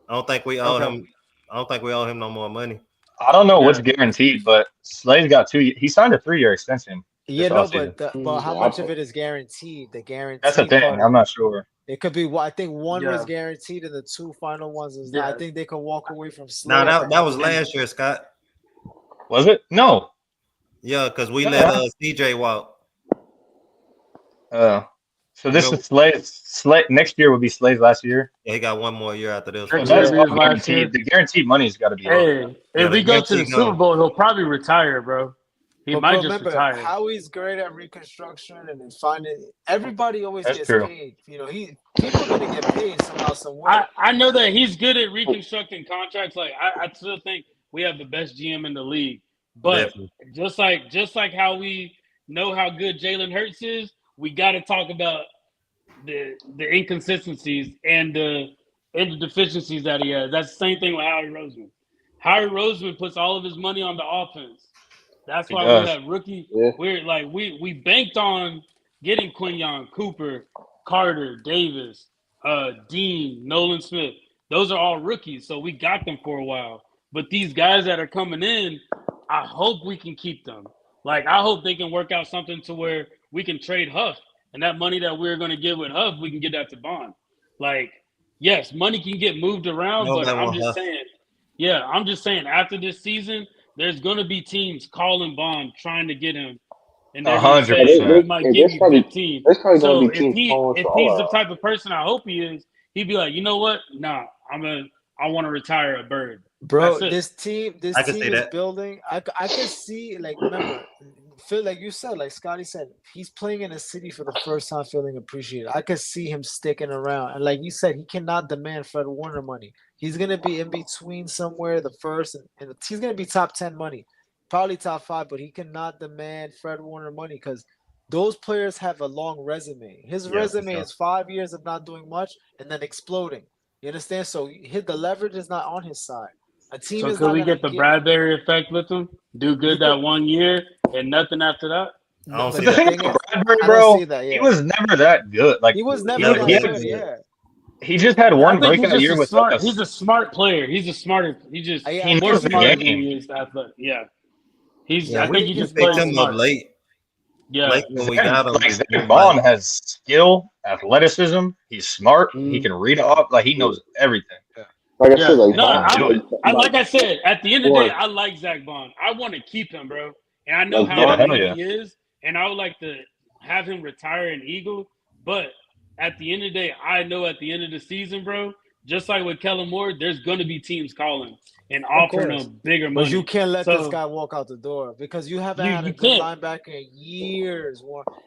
I don't think we owe Okay. him. I don't think we owe him no more money. I don't know what's Yeah. guaranteed, but Slay's got 2. He signed a 3-year extension yeah, this no, offseason. but how Yeah, much of it is guaranteed? The That's the guaranteed thing. part, I'm not sure. it could be. I think one was Yeah. guaranteed, and the two final ones is not. I Yeah. think they could walk away from Now Slade. that was last year, Scott. Was it? No. Yeah, because we No. let CJ walk. So this is Slay. Next year would be Slay's last year. Yeah, he got one more year after this. So Next that's year all be his last year. guaranteed. The guaranteed money's got to be low. Hey, Yeah, if we the go to the guarantee, no. Super Bowl, he'll probably retire, bro. He But might bro, just remember, retire. Howie's great at reconstruction and then finding. Everybody always That's gets true. paid. You know, people are gonna get paid somehow, some way. I know that he's good at reconstructing contracts. Like I still think we have the best GM in the league. But Definitely. just like how we know how good Jalen Hurts is, we got to talk about the inconsistencies and the deficiencies that he has. That's the same thing with Howie Roseman. Howie Roseman puts all of his money on the offense. That's He why does. we have rookie. Yeah. We're like we banked on getting Quinyon, Cooper, Carter, Davis, Dean, Nolan Smith. Those are all rookies, so we got them for a while. But these guys that are coming in, I hope we can keep them. Like I hope they can work out something to where we can trade Huff, and that money that we're going to get with Huff, we can get that to Bond. Like, yes, money can get moved around, but Nobody I'm want just Huff. saying. Yeah, I'm just saying. After this season, there's going to be teams calling Bond trying to get him, and they're going to say 100%. we might give you 15. There's probably So gonna be teams calling if for he's all the out. type of person I hope he is, he'd be like, you know what? Nah, I want to retire a Bird. Bro, That's it. this I can team see is that. building. I can see, like, remember, Phil, like you said, like Scotty said, he's playing in a city for the first time, feeling appreciated. I could see him sticking around, and like you said, he cannot demand Fred Warner money. He's gonna be in between somewhere, the first, and he's gonna be top 10 money, probably top 5, but he cannot demand Fred Warner money because those players have a long resume. His Yeah, for resume sure. is 5 years of not doing much and then exploding. You understand? So the leverage is not on his side. A team So is could not we gonna get the give. Bradbury effect with him? Do good You that could, 1 year and nothing after that? I don't but see The the that. thing thing is, about Bradbury, I don't bro, see that. he Yeah, was never that good. Like he was never Never that he that good. had, good. Yeah, he just had I one think he's breakout just year a with smart. us. He's a smart player. He's a smarter. He just I He more knows the smarter than game. he is athletic. Yeah, he's. yeah. I We think didn't he give just Picked plays Bond. him up smart. late. Yeah. Late when we Zach, got him. like Zach It was Bond like, has skill, athleticism. He's smart. He Mhm. can read off. Like he knows everything. Like I Yeah. said, like No, Don't do it. like I said, at the end of the day, Or I like Zach Bond. I want to keep him, bro. And I know like how Yeah, hell elite yeah. he is, and I would like to have him retire an Eagle. But at the end of the day, I know at the end of the season, bro, just like with Kellen Moore, there's going to be teams calling and Of offering course, him bigger but money. you can't let this So guy walk out the door because you haven't had a you good can't. linebacker in years.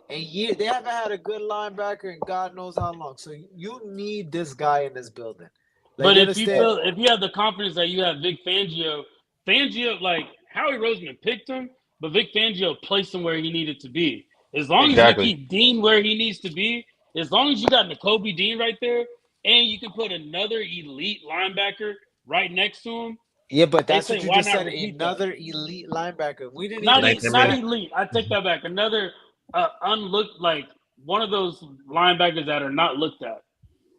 They haven't had a good linebacker in God knows how long. So you need this guy in this building. Like But you if you understand? have the confidence that you have Vic Fangio Fangio, like Howie Roseman picked him, but Vic Fangio placed him where he needed to be. As long Exactly. as you keep Dean where he needs to be, as long as you got N'Kobe Dean right there, and you can put another elite linebacker right next to him. Yeah, but They that's say, what you why just not said. repeat that? Another elite linebacker. We didn't Not, even not expect. elite. I take that back. Another unlooked, like one of those linebackers that are not looked at.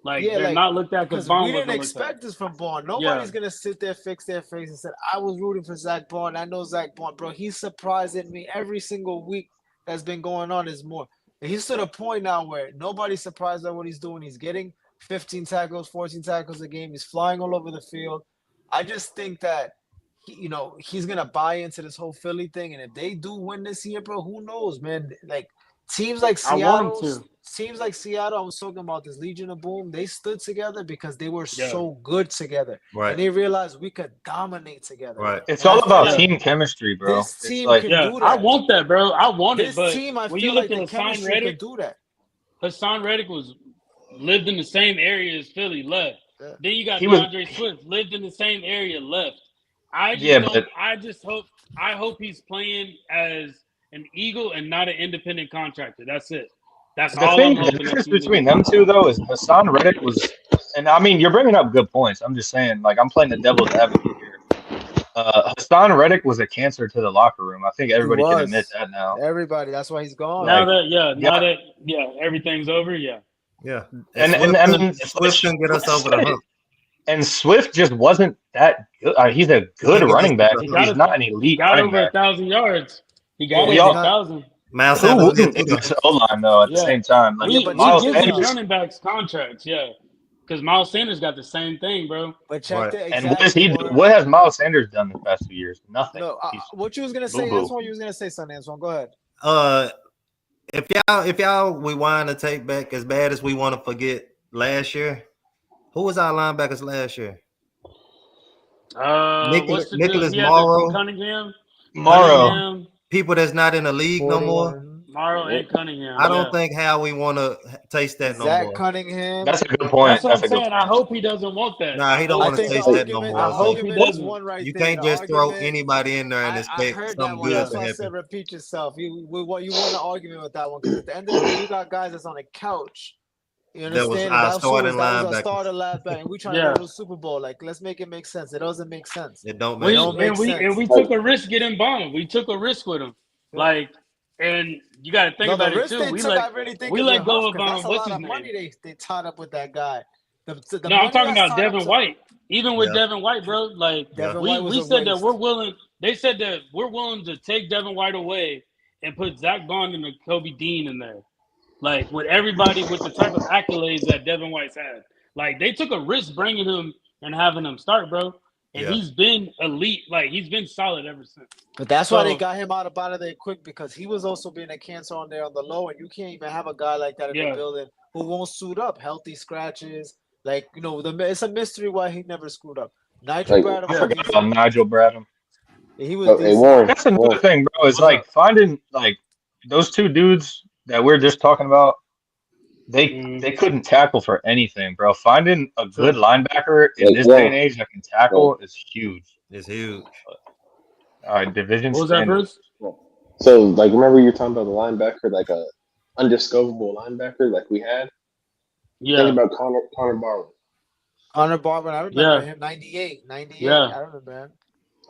Like Yeah, they're like not looked at because because Bond we didn't wasn't looked at. expect this from Bond. Nobody's gonna sit there, fix their face, and say, "I was rooting for Zach Bond. I know Zach Bond, bro. He's surprising me every single week that's been going on. Is more. And he's to the point now where nobody's surprised by what he's doing. He's getting 15 tackles, 14 tackles a game. He's flying all over the field. I just think that he's gonna buy into this whole Philly thing. And if they do win this year, bro, who knows, man? Like teams like I want Seattle, him to. teams like Seattle, I was talking about this Legion of Boom. They stood together because they were Yeah. so good together, Right. and they realized we could dominate together. Right. It's And I all feel about like team chemistry, bro. This It's team like can Yeah, do I that. want that, bro. I want it. This But team, I when feel you like look the at Hassan chemistry Reddick, can do that. Hassan Reddick lived in the same area as Philly, left. Yeah. Then you got He was- DeAndre Swift, lived in the same area, left. I just Yeah, don't. but- I hope he's playing as an Eagle and not an independent contractor. That's it. That's The all thing, I'm the hoping. difference between them two, though, is Hassan Reddick was, and I mean, you're bringing up good points. I'm just saying, like, I'm playing the devil's advocate here. Hassan Reddick was a cancer to the locker room. I think everybody can admit that now. Everybody, that's why he's gone. Now Like, that everything's over. Yeah. Yeah. And Swift I can- mean, Swift can get us over the hump. And Swift just wasn't that good. He's a good He running back. got He's not an elite Got running over back. 1,000 yards. He got We over all- 1,000. Miles Who Sanders wouldn't did in too, this O-line, though, at the Yeah. same time? Like, Yeah, We but Miles give these Sanders, running backs contracts, yeah. Because Miles Sanders got the same thing, bro. But check Right. the and exact what has Miles Sanders done the past 2 years? Nothing. No, He's what you was gonna say, boo-boo. Antoine? You was gonna say something, Antoine. Go ahead. If y'all rewind the tape back as bad as we want to forget last year, who was our linebackers last year? What's the Nicholas dude? He had Morrow. Cunningham. Morrow. Cunningham, People that's not in the league no more. 41. Morrow, and Cunningham. I don't yeah. think how we want to taste that no Zach more. Cunningham. That's a good point. That's what I'm a good saying. I hope he doesn't want that. Nah, he don't I want to think taste the that no argument, more. the hope he argument is doesn't. one right You there. can't The just throw argument- anybody in there and I expect heard that something one. good That's to why I happen. said repeat yourself. You want an argument with that one because at the end of the day, you got guys that's on the couch. You That was understand? our That starting was our linebacker. starter last back, and we trying Yeah. to go to the Super Bowl. Like, let's make it make sense. It doesn't make sense. It don't We, make don't make and we sense. and we took a risk getting Bond. We took a risk with him. Yeah. Like, and you got to think No, about the it risk too. they We took, I let really think we is let with go Huff, of 'cause that's a what's lot his of name? money they tied up with that guy. The No, I'm money talking that's about tied up Devin to- White. Even with Yeah. Devin White, bro, like Devin we White was a said that waste. we're willing. They said that we're willing to take Devin White away and put Zach Bond and Kobe Dean in there, like with everybody with the type of accolades that Devin White's had. Like they took a risk bringing him and having him start, bro. And Yeah. he's been elite. Like he's been solid ever since. But that's why they So- got him out of there quick because he was also being a cancer on there on the low, and you can't even have a guy like that in Yeah. the building who won't suit up. Healthy scratches, like it's a mystery why he never screwed up. Nigel Like, Bradham I was forgot decent. about Nigel Bradham. He was Oh, hey, decent. Warren. That's another Warren. thing, bro. It's What's like finding like those two dudes that we're just talking about. They couldn't tackle for anything, bro. Finding a good linebacker in Like, this yeah. day and age that can tackle is huge. It's huge. All right, division What was that, standard. Bruce? So, like, remember you were talking about the linebacker, like a undiscoverable linebacker, like we had. Yeah. Think about Connor Barwin. Connor Barber, I remember Yeah. him. 98. Yeah. I remember him.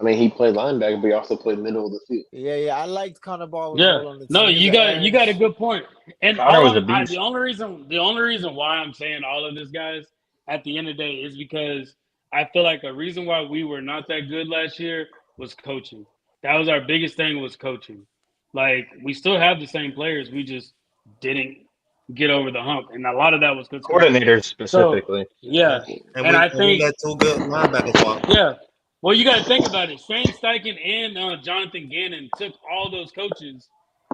I mean, he played linebacker, but he also played middle of the field. Yeah. I liked Connor Barber. Yeah. On the No, team. you got a good point. And Connor was a the beast. only reason why I'm saying all of this, guys, at the end of the day, is because I feel like a reason why we were not that good last year was coaching. That was our biggest thing, was coaching. Like we still have the same players, we just didn't get over the hump, and a lot of that was because Coordinators specifically. Yeah, And, and I we think let two good linebackers walk. yeah. Well, you got to think about it. Shane Steichen and Jonathan Gannon took all those coaches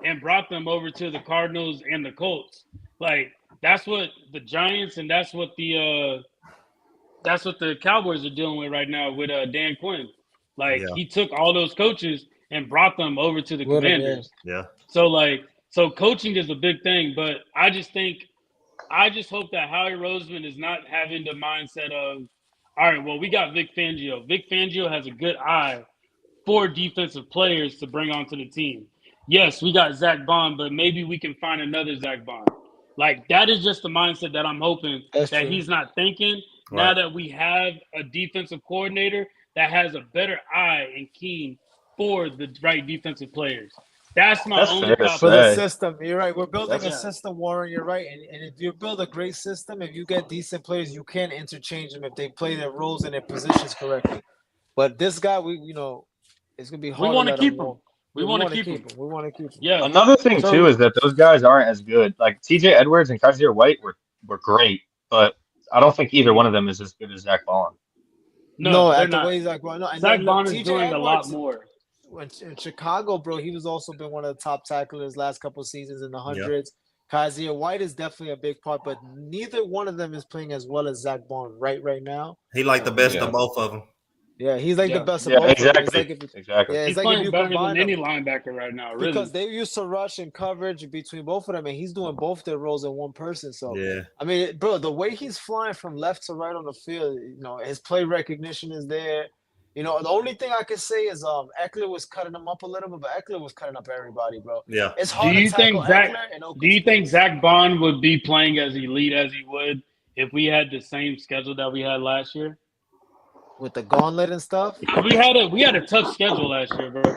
and brought them over to the Cardinals and the Colts. Like that's what the Giants and that's what the Cowboys are dealing with right now with Dan Quinn. Like Yeah. he took all those coaches and brought them over to the What a Commanders. Yeah. So coaching is a big thing, but I just hope that Howie Roseman is not having the mindset of, all right, well, we got Vic Fangio. Vic Fangio has a good eye 4 defensive players to bring onto the team. Yes, we got Zach Bond, but maybe we can find another Zach Bond. Like, that is just the mindset that I'm hoping that he's not thinking. Right. Now that we have a defensive coordinator that has a better eye and keen for the right defensive players. That's my only problem. For the system, you're right. We're building a Yeah. system, Warren. You're right. And if you build a great system, if you get decent players, you can interchange them if they play their roles and their positions correctly. But this guy, it's gonna be hard. We want to keep him. walk. We want to keep him. We want to keep him. Yeah. Another thing too is that those guys aren't as good. Like TJ Edwards and Kaiser White were great, but I don't think either one of them is as good as Zach Bond. No, they're at the not. way Zach Bond. No, and Zach Bond is TJ doing Edwards, a lot more. In Chicago, bro, he was also been one of the top tacklers last couple of seasons in the hundreds. Kaiser White is definitely a big part, but neither one of them is playing as well as Zach Bond right now. He like the best of both of them. Yeah, he's like the best of both. Exactly. Yeah, he's playing better than any linebacker right now, really. Because they used to rush and coverage between both of them, and he's doing both their roles in one person. So, I mean, bro, the way he's flying from left to right on the field, his play recognition is there. The only thing I can say is Eckler was cutting him up a little bit, but Eckler was cutting up everybody, bro. Yeah. It's hard Do you to tackle think Eckler Do you think Zach Bond would be playing as elite as he would if we had the same schedule that we had last year? With the gauntlet and stuff? We had a tough schedule last year, bro.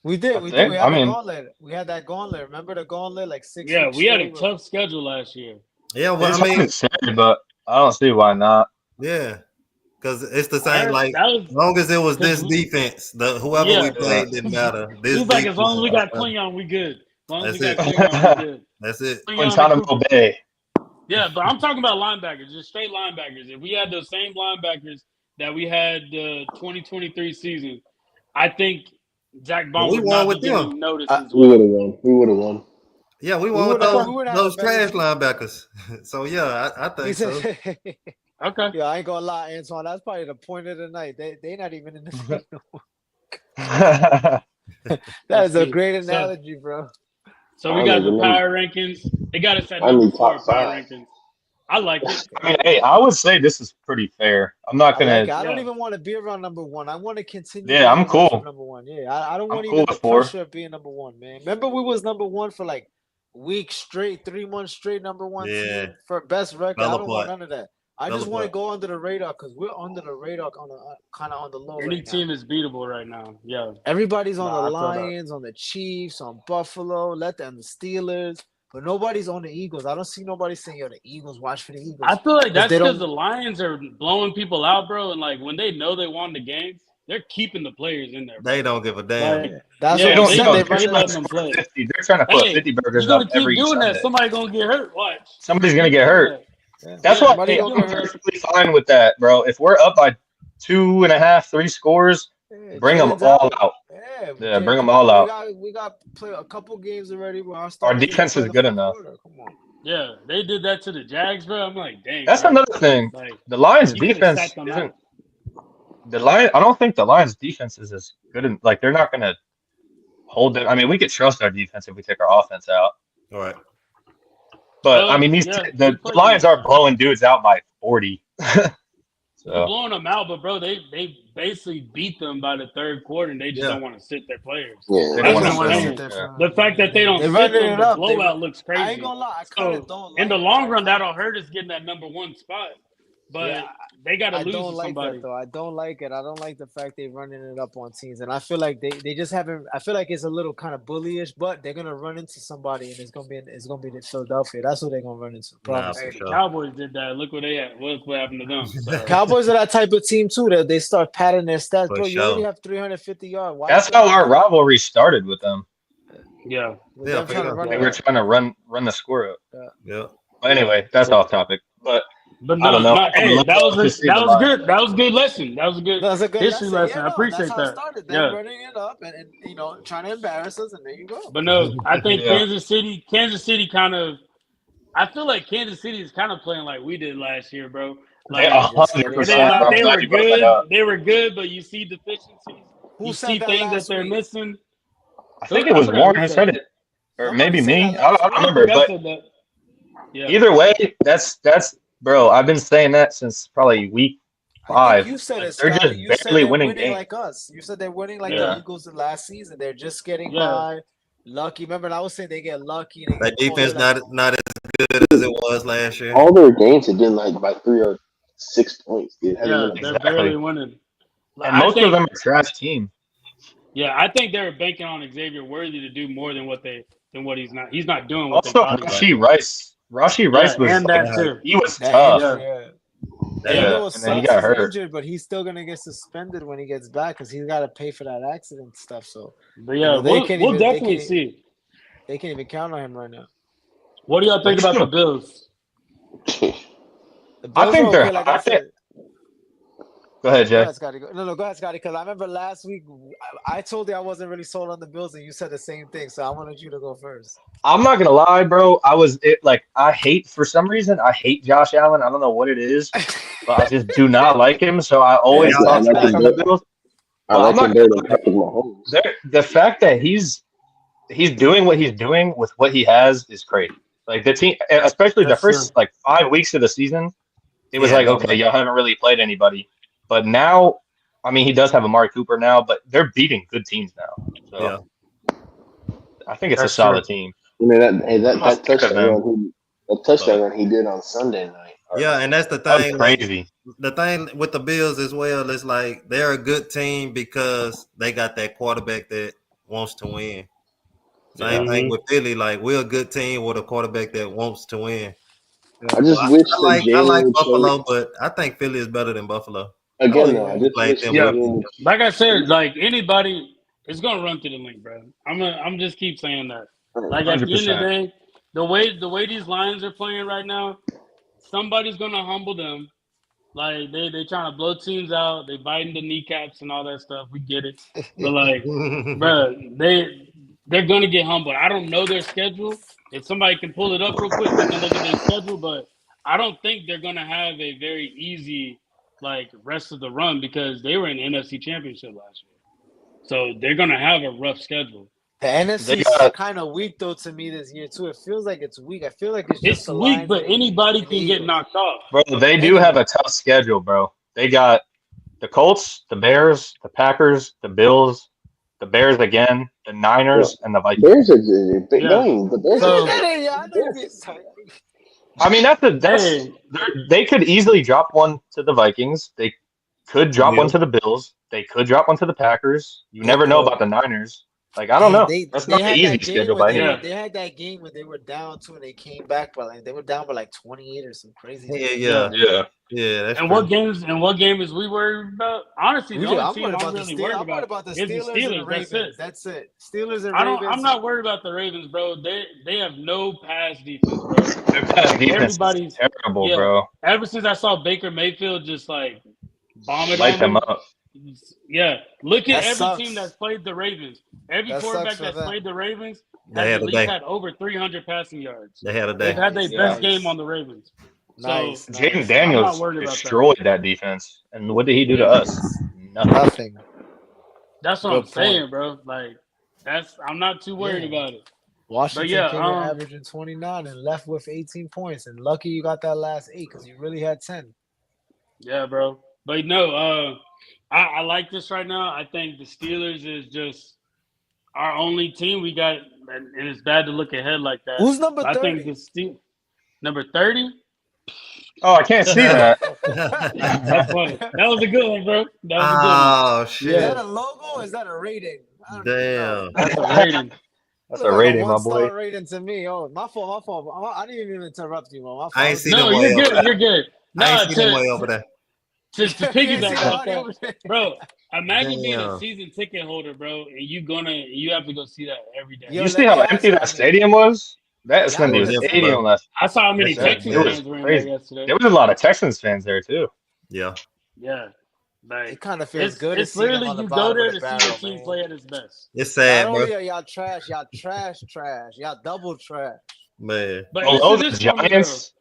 We did. We had the gauntlet. We had that gauntlet. Remember the gauntlet? Like 6 weeks. Yeah, we had a tough schedule last year. Yeah, well, I mean, but I don't see why not. Yeah. Because it's the same, as long as it was this defense, whoever we played didn't matter. He's like, as long as we got Clingon, we good. As long as we got Clingon, we good. That's it. Guantanamo Bay. Yeah, but I'm talking about linebackers, just straight linebackers. If we had those same linebackers that we had the 2023 season, I think Zach Bond would not be getting noticed. We would have won. We would have won. Yeah, we won with those trash linebackers. So, yeah, I think so. Okay. Yeah, I ain't gonna lie, Antoine. That's probably the point of the night. They not even in the field no more. That is a great analogy, bro. So we got the power rankings. They got us at number 4 power rankings. I like it. I mean, hey, I would say this is pretty fair. I'm not gonna. I don't even want to be around number 1. I want to continue. Yeah, I'm cool. Number 1. Yeah, I don't want even the pressure of being number 1, man. Remember, we was number 1 for like weeks straight, 3 months straight, number 1 team for best record. I don't want none of that. I just want to go under the radar because we're under the radar kind of on the low. Any team is beatable right now. Yeah. Everybody's on the Lions, on the Chiefs, on Buffalo, the Steelers, but nobody's on the Eagles. I don't see nobody saying, "Yo, the Eagles, watch for the Eagles." I feel like that's because the Lions are blowing people out, bro. And like when they know they won the games, they're keeping the players in there. Bro. They don't give a damn. Like, that's what I'm saying. They're letting them play. They're trying to put 50 burgers up every doing Sunday. that. Somebody's gonna get hurt. Watch. Somebody's gonna get hurt. Yeah. That's why I'm perfectly fine with that, bro. If we're up by 2.5, 3 scores, bring them all out. Yeah, bring them all out. We got play a couple games already. Where our defense is good enough. Come on. Yeah, they did that to the Jags, bro. I'm like, dang. That's another thing. Like, the Lions' defense isn't. I don't think the Lions' defense is as good. Like they're not gonna hold it. I mean, we could trust our defense if we take our offense out. All right. But I mean, the Lions are blowing dudes out by 40. So. They're blowing them out, but bro, they basically beat them by the third quarter, and they just don't want to sit their players. Yeah, they don't want to sit their The fact that they don't sit them, the blowout looks crazy. I ain't gonna lie, I kind of don't. In the long run, that'll hurt us getting that number 1 spot. But they got to lose to somebody. That, though. I don't like it. I don't like the fact they're running it up on teams. And I feel like they just haven't – I feel like it's a little kind of bullyish, but they're going to run into somebody, and it's going to be the Philadelphia. That's what they're going to run into. Hey, the Cowboys did that. Look what they had. Look what happened to them. So. Cowboys are that type of team, too, that they start padding their stats. Bro, you already have 350 yards. That's how our rivalry started with them. Yeah. They were trying to run the score up. Yeah. But anyway, that's off topic. But no, I don't know. Hey, that was good. That was a good lesson. That was a good history lesson. Yeah, I appreciate that's that. How it started. They're running it up and trying to embarrass us, and there you go. But no, I think Kansas City kind of – I feel like Kansas City is kind of playing like we did last year, bro. Like, 100%. They were good. They were good, but you see deficiencies. You see things that they're missing. I think it was Warren who said it. Or maybe me. I don't remember. But either way, that's bro, I've been saying that since probably week I 5. think you said it, They're Scotty. just You said barely they're winning winning games. like us. You said they're winning like Yeah. the Eagles in last season. They're just getting Yeah. by. Lucky. Remember, I was saying they get lucky. They That get close. defense Like, not as good as it was last year. All their games have been like by 3 or 6 points. It hasn't Yeah, been they're Exactly. barely winning. And most of them are trash teams. Yeah, I think they're banking on Xavier Worthy to do more than what he's not. He's not doing what Also, they thought he was. Rashi Rice was and that too. he was that tough. injury, yeah. Yeah, It and then he sucks got he's hurt. injured, but he's still gonna get suspended when he gets back because he's got to pay for that accident stuff. So, But yeah, they can't we'll even- definitely they can't- see. They can't even count on him right now. What do y'all think about the Bills? The Bills I think are they're. okay, like I said. Go ahead, Go Jay. ahead, Scotty. No, go ahead, Scotty. Because I remember last week I told you I wasn't really sold on the Bills, and you said the same thing. So I wanted you to go first. I'm not gonna lie, bro. I hate for some reason. I hate Josh Allen. I don't know what it is, but I just do not like him. So I always Yeah, talk I like smack on the him. Bills. I Well, like I'm him not better gonna than lie. Patrick Mahomes. The fact that he's doing what he's doing with what he has is crazy. Like the team, especially the That's first true. 5 weeks of the season, it was Yeah, like, no okay, doubt. y'all haven't really played anybody. But now, I mean, he does have Amari Cooper now, but they're beating good teams now. So Yeah. I think it's That's a solid true. team. I mean, I'm not scared of them. that touchdown run he did on Sunday night. Yeah, and that's the That was thing. crazy. The thing with the Bills as well is like they're a good team because they got that quarterback that wants to win. Same thing with Philly. Like we're a good team with a quarterback that wants to win. I just wish that I Jalen like would show Buffalo, but I think Philly is better than Buffalo. again. Oh, Though yeah. I just Like wish them. Yeah. Jalen would. Like I said, like anybody, it's gonna run through the link, bro. I'm just keep saying that. Like at the end of the 100%. day, the way these Lions are playing right now, somebody's gonna humble them. Like they trying to blow teams out, they biting the kneecaps and all that stuff. We get it, but like, bro, they're gonna get humbled. I don't know their schedule. If somebody can pull it up real quick, we can look at their schedule. But I don't think they're gonna have a very easy like rest of the run because they were in the NFC Championship last year, so they're gonna have a rough schedule. The NFC is got- kind of weak though to me this year too. It feels like it's weak. I feel like it's just It's the weak, Lions but and- anybody and the can get Eagles. knocked off. Bro, they do have a tough schedule, bro. They got the Colts, the Bears, the Packers, the Bills, the Bears again, the Niners, and the Vikings. Bears are a big game. The Bears So- Yeah, I know you're being excited. I mean, Hey. they could easily drop one to the Vikings. They could drop Yeah. one to the Bills. They could drop one to the Packers. You never know about the Niners. Like, I don't know. That's not an had easy that game schedule where by they, any Yeah. means. they had that game where they were down two and they came back, but like they were down by like 28 or some crazy. Yeah. Yeah. That's And true. what game is we worried about? Honestly, the only I'm team worried I'm about the really Steelers. worried I'm worried about the is the Steelers and the Steelers. That's Ravens. it. That's it. Steelers and I'm Ravens. not worried about the Ravens, bro. They have no pass defense, bro. Their pass defense Everybody's is terrible, yeah. bro. Ever since I saw Baker Mayfield just like bomb it Light on them them, up. yeah. Look at That every sucks. team that's played the Ravens. Every That quarterback sucks for that's them. played the Ravens They has had at a least day. had over 300 passing yards. They had a They've day. had their Nice. best Nice. game on the Ravens. Nice. So Jaden nice. Daniels worried about that. destroyed that defense. And what did he do to us? Nothing. Nothing. that's what Good I'm saying, point. bro. Like I'm not too worried Yeah. about it. Washington yeah, came in averaging 29 and left with 18 points. And lucky you got that last 8 because you really had 10. Yeah, bro. But no, I like this right now. I think the Steelers is just our only team we got, and it's bad to look ahead like that. Who's number But I think 30? the number 30. Oh, I can't see that. That's funny. That was a good one, bro. That was Oh Is shit! that a logo or is that a rating? I don't even know. Damn. a good one. That's a rating. That's Look a like rating, my 1-star boy. rating to me. Oh, my fault. I didn't even interrupt you, man. My fault. I ain't seen No, them way you're over good. there. You're good. I No, ain't seen them way over there. to You ain't seen piggyback the off audio over there? that, bro. Imagine being a Damn. season ticket holder, bro, and you have to go see that every day. Yo, You see let how me empty ask that you- stadium was? That's Yeah, when it the was stadium left. I saw how many Yes, Texans it was fans were in crazy. there yesterday. There was a lot of Texans fans there too. Yeah. Yeah, like It kind of feels good to it's see them literally on the you go bottom there of to the see barrel, your team man. play at its best. It's sad, Not bro. only are y'all trash, y'all double trash. Man. But Below this the is this for me, Giants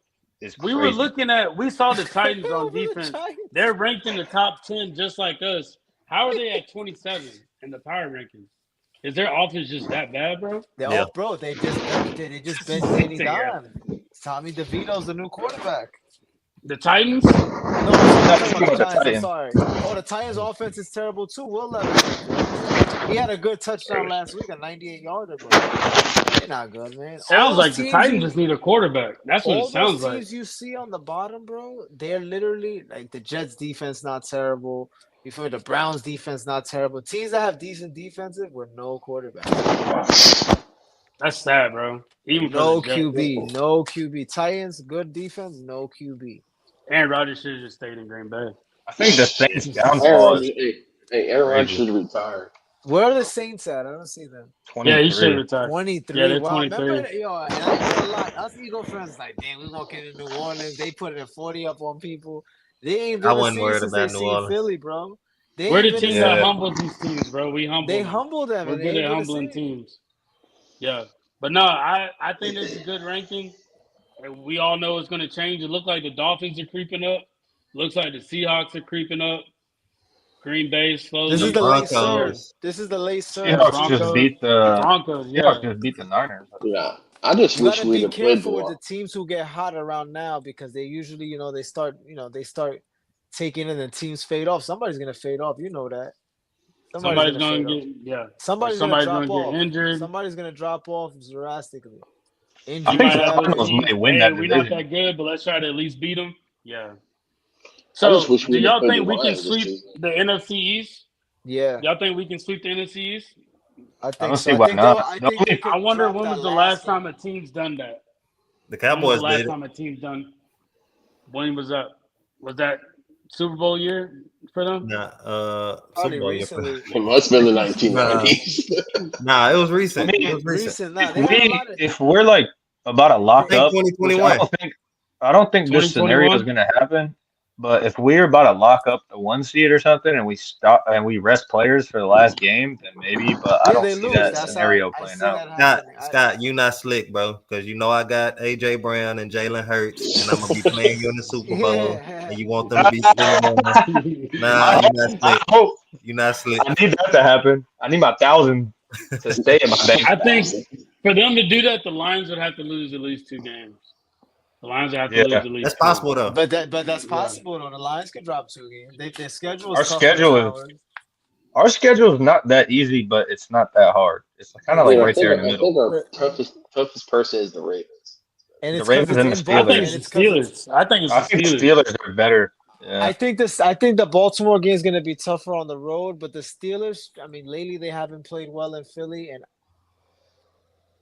is we crazy. we saw the Titans on Over the defense. Giants. They're ranked in the top 10 just like us. How are they at 27 in the power rankings? Is their offense just that bad, bro? They're Yeah. all bro. They just bench Danny Yeah. Don. Tommy DeVito's the new quarterback. The Titans? No, I'm talking about the Giants. I'm Titans. sorry. Oh, the Titans' offense is terrible too. Will Levis. He had a good touchdown last week, a 98-yarder, but they're not good, man. Sounds like the Titans just need a quarterback. That's what it sounds like. All those teams you see on the bottom, bro, they're literally like the Jets' defense not terrible. You feel me? The Browns' defense not terrible. Teams that have decent defensive with no quarterback. That's sad, bro. Even No for the Jets. QB, no QB. Titans, good defense, no QB. Aaron Rodgers should have just stayed in Green Bay. I think the Saints Aaron downfall Rodgers, is Aaron Rodgers should retire. Where are the Saints at? I don't see them. 23. Yeah, he should retire. 23. Yeah, they're Wow, 23. remember, yo, and I ain't gonna lie, us Eagle fans like, damn, we walk into New Orleans, they put it in 40 up on people. They ain't been I the wasn't same worried since about they New seen Orleans. Philly, bro. They We're ain't the been team the that same. humbled these teams, bro. We humbled They them. humbled them. We're And good they at ain't been the humbling same. teams. Yeah. But no, I think this is a good ranking. And we all know it's going to change. It looks like the Dolphins are creeping up. Looks like the Seahawks are creeping up. Green Bay slowly. This is the late Broncos. surge. This is the late surge. Seahawks Broncos. just beat The Broncos, Seahawks yeah. just beat the Niners. Yeah, I just You wish gotta we'd be have played careful with more. the teams who get hot around now because they usually, they start taking in and teams fade off. Somebody's gonna fade off. You know that. Somebody's going fade to off. get, yeah. Somebody's somebody's gonna drop gonna off. get injured. Somebody's gonna drop off drastically. I Injury think the have a Cardinals team, might win hey, that we're not division. that good, but let's try to at least beat them. Yeah. I just So, wish do we'd have y'all played think the we can Lions this sweep season. the NFC East? Yeah, Y'all think we can sweep the NFC East? I I think don't so. see I why think not. I think they could I wonder drop when that was the last game. time a team's done that? The When was Cowboys the last did it. time a team's done? When was that? Was that Super Bowl year for them? Nah, Probably Super Bowl year for recently. It must have been the 1990s. Nah, it was recent. I mean, It was recent. Recent. Nah, they had a lot of. if we're like about to I lock think up, which 2021. I don't think this scenario is 2021? going to happen. But if we're about to lock up the 1 seed or something, and we rest players for the last game, then maybe. But I Yeah, don't they see lose. that That's scenario I playing see out. that happening. Scott, you not slick, bro, because you know I got AJ Brown and Jalen Hurts, and I'm gonna be playing you in the Super Bowl, and you want them to be sitting there. Nah, you not I slick. hope. You not slick. I need that to happen. I need my 1,000 to stay in my bank. I think for them to do that, the Lions would have to lose at least 2 games. The Lions would have to Yeah. lose at least That's 2. possible though. But that's possible though. The Lions could drop 2 games. Their schedule Our is tough. Our schedule is not that easy, but it's not that hard. It's kind of like I right there in the think middle. our toughest person is the Ravens. And The it's Ravens and the in I Baltimore, think Steelers. and it's the Steelers. I think it's I the think the Steelers. Steelers are better. Yeah. I think the Baltimore game is going to be tougher on the road, but the Steelers, I mean, lately they haven't played well in Philly, and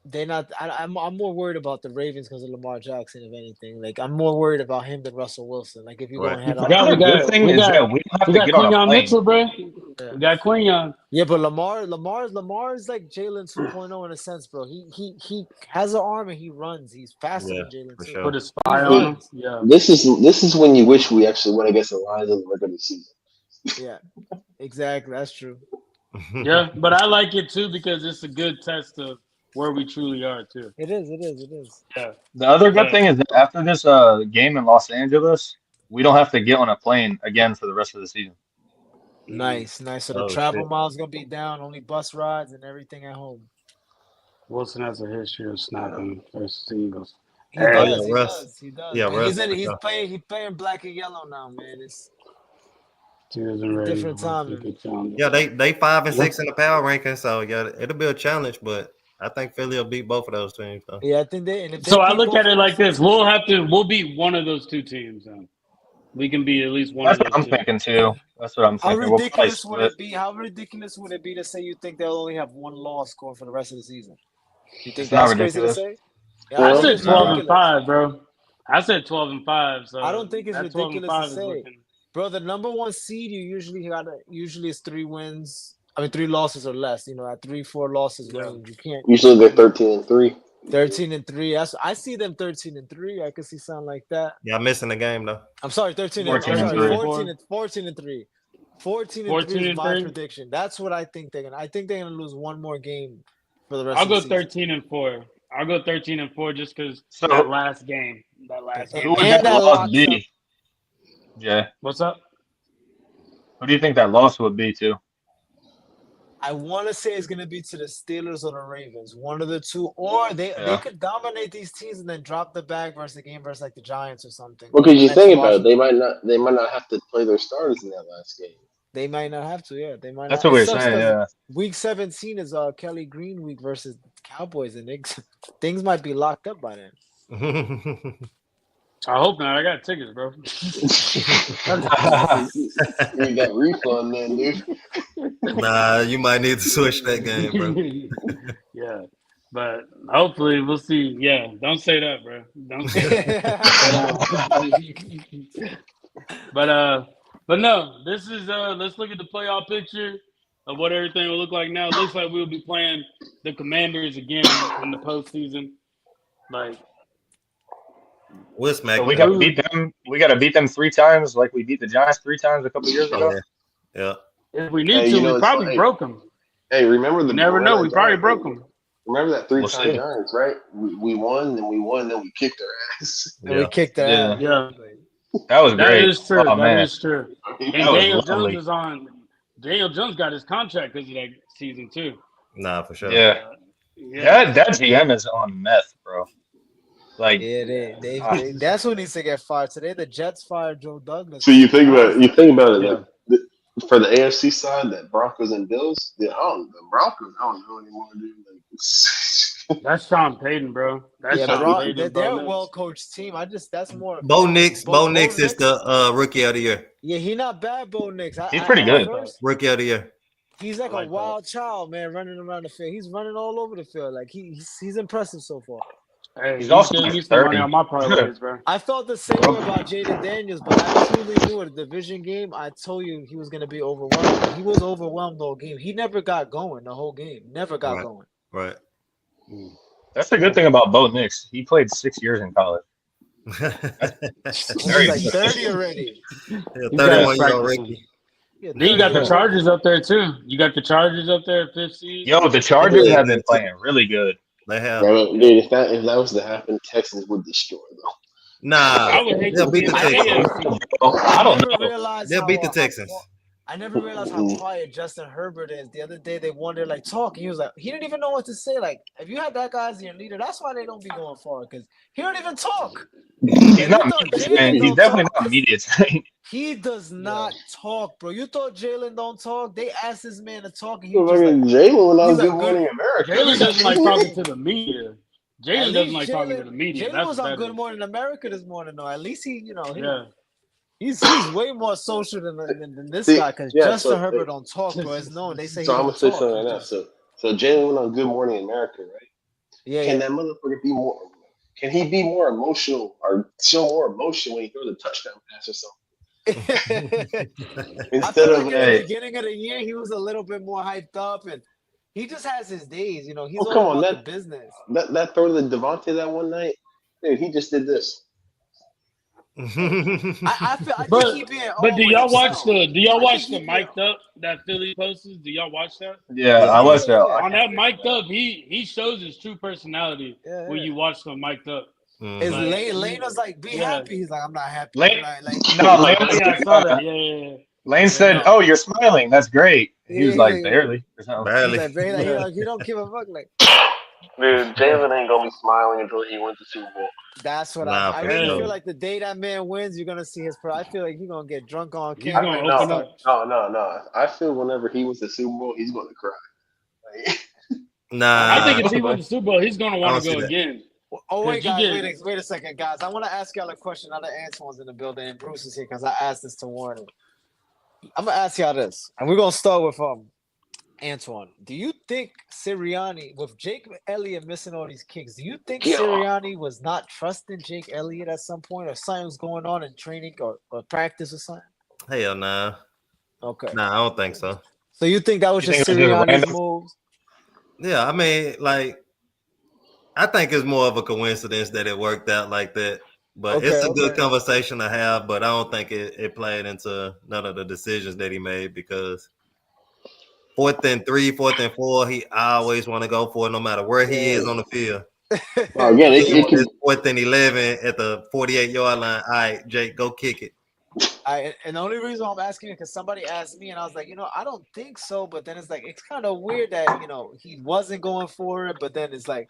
they're not. I'm more worried about the Ravens because of Lamar Jackson, if anything. Like I'm more worried about him than Russell Wilson. Like if you're Right. going head You on. forgot we Good got thing we is got that we don't have we to got get on a Quinyon plane. Mitchell, bro. Yeah. We got Quinyon. Yeah, but Lamar's like Jalen 2.0 in a sense, bro. He has an arm and he runs. He's faster Yeah, than Jalen for too. sure. Put a spy on him. Yeah. This is when you wish we actually went against the Lions in the regular season. Yeah, exactly. That's true. Yeah, but I like it too because it's a good test of where we truly are too. It is. Yeah. The other good Yeah. thing is that after this game in Los Angeles, we don't have to get on a plane again for the rest of the season. Nice. So the Oh, travel shit. miles gonna be down. Only bus rides and everything at home. Wilson has a history of snapping versus the Eagles. He Hey. does. Yeah, Russ. He does. Yeah, But Russ, he's for sure. playing black and yellow now, man. It's Tears and ready. different timing. Yeah, they 5 and 6 in the power ranking, so yeah, it'll be a challenge, but I think Philly will beat both of those teams. Though. Yeah, I think they. And if they So I beat look both at it of like those this: we'll beat one of those 2 teams. Then we can beat at least one That's of what those I'm 2. thinking too. That's what I'm How thinking. We'll probably ridiculous would split. it be? How ridiculous would it be to say you think they'll only have 1 loss going for the rest of the season? You think It's not that's crazy to ridiculous. say? I don't said think it's 12 and ridiculous. 5, bro. I said 12 and 5. So I don't think it's that 12 and ridiculous 5 to is say. looking. Bro, the number 1 seed you usually is 3 wins. I mean 3 losses or less. At 3-4 losses Yeah. range. You can't Usually they're 13-3. 13-3. I see them 13-3. I could see something like that. Y'all missing the game though. I'm sorry, 13 and 14 I'm and sorry, 3. 14 and 3. 14 and 14 3 is and my 3? prediction. That's what I think they're gonna. I think they're gonna lose 1 more game for the rest I'll of the go season. 13 and 4. I'll go 13 and 4 just because So that last game. That last And- who game. would that that loss locks be? up- Jay, What's up? who do you think that loss would be to? I want to say it's going to be to the Steelers or the Ravens, one of the two, or they could dominate these teams and then drop the bag versus the game versus like the Giants or something. Well, because you think about it, they might not have to play their starters in that last game. They might not have to. Yeah, they might. That's not. what we're saying. Yeah. Week 17 is Kelly Green week versus Cowboys, and things might be locked up by then. I hope not. I got tickets, bro. You got refund then, dude. Nah, you might need to switch that game, bro. Yeah, but hopefully we'll see. Yeah, don't say that, bro. Don't say that. But no, this is let's look at the playoff picture of what everything will look like now. It looks like we'll be playing the Commanders again in the postseason. Like we'll smack. So we gotta beat them. We gotta beat them 3 times, like we beat the Giants 3 times a couple years ago. Yeah. If we need to, we probably broke them. Hey, remember the? You never know. We probably broke them. Remember that 3-time Giants, right? We won, then we won, then we kicked their ass. And we kicked their ass. Yeah. That was great. That is true. Oh, that is true. And Daniel lovely. Jones is on. Daniel Jones got his contract because of that season too. Nah, for sure. Yeah. That GM is on meth, bro. Like, they that's who needs to get fired today. The Jets fired Joe Douglas. So you think about it. Like, for the AFC side, that Broncos and Bills, the Broncos, I don't know anymore, dude. Like, that's Sean Payton, bro. That's Sean Payton. They're a well-coached team. That's more. Bo Nix is the rookie of the year. Yeah, he's not bad, Bo Nix. He's pretty good. Rookie of the year. He's like a wild child, man, running around the field. He's running all over the field. Like he's impressive so far. Hey, he's also giving me some money on my parlays, bro. I felt the same way about Jaden Daniels, but I truly knew at the division game, I told you he was going to be overwhelmed. He was overwhelmed the whole game. He never got going the whole game. Never got going. Right. That's the good thing about Bo Nix. He played 6 years in college. He's like 30 already. 31-year-old Ricky. Then you got the Chargers up there, too. You got the Chargers up there at 5th seed. Yo, the Chargers have been playing really good. They have. Bro, dude, if that was to happen, Texans would destroy them. Nah, they'll beat the Texans. I don't know. They'll beat the Texans. I never realized how quiet Justin Herbert is. The other day they wanted like talking. He was like, he didn't even know what to say. Like, if you had that guy as your leader, that's why they don't be going far because he don't even talk. He's not he's definitely not media trained. He does not talk, bro. You thought Jalen don't talk? They asked this man to talk, and he was like, Jalen when I was Good Morning America. Jalen doesn't like talking to the media. Jalen doesn't like talking to the media. Jalen was on Good Morning America this morning, though. At least he, he's way more social than this guy because Justin Herbert don't talk, bro. It's known. They say. So I'm gonna say something right now. So Jalen went on Good Morning America, right? Yeah. Can that motherfucker be more? Can he be more emotional or show more emotion when he throws a touchdown pass or something? Instead of at the beginning of the year, he was a little bit more hyped up, and he just has his days. He's all about the business. That throw to Devontae that one night, dude, he just did this. I feel but do y'all watch the mic'd up that Philly posts? Do y'all watch that? Yeah, I watched that. On that mic'd up, he shows his true personality when you watch the mic'd up. Is Lane was like, be happy. He's like, I'm not happy. Lane, Lane Lane said, "Oh, you're smiling. That's great." He was like, "Barely." Barely. You don't give a fuck. Like, dude, Jalen ain't gonna be smiling until he wins the Super Bowl. That's what I really feel like. The day that man wins, you're gonna see his. I feel like he's gonna get drunk on camera. No. I feel whenever he wins the Super Bowl, he's gonna cry. Nah, I think if he wins the Super Bowl, he's gonna want to go again. Oh wait, guys, wait a second, guys. I want to ask y'all a question. Now that Antoine's in the building and Bruce is here, because I asked this to Warren. I'm gonna ask y'all this, and we're gonna start with Antoine. Do you think Sirianni, with Jake Elliott missing all these kicks, do you think Sirianni was not trusting Jake Elliott at some point, or something was going on in training or practice or something? Hell nah. Okay. Nah, I don't think so. So you think that was just Sirianni's moves? Yeah, I mean, like, I think it's more of a coincidence that it worked out like that. But it's a good conversation to have, but I don't think it played into none of the decisions that he made because 4th and 3, 4th and 4, he always want to go for it no matter where he is on the field. Again, it could 4th and 11 at the 48-yard line. All right, Jake, go kick it. And the only reason I'm asking because somebody asked me and I was like, I don't think so. But then it's like it's kind of weird that he wasn't going for it. But then it's like,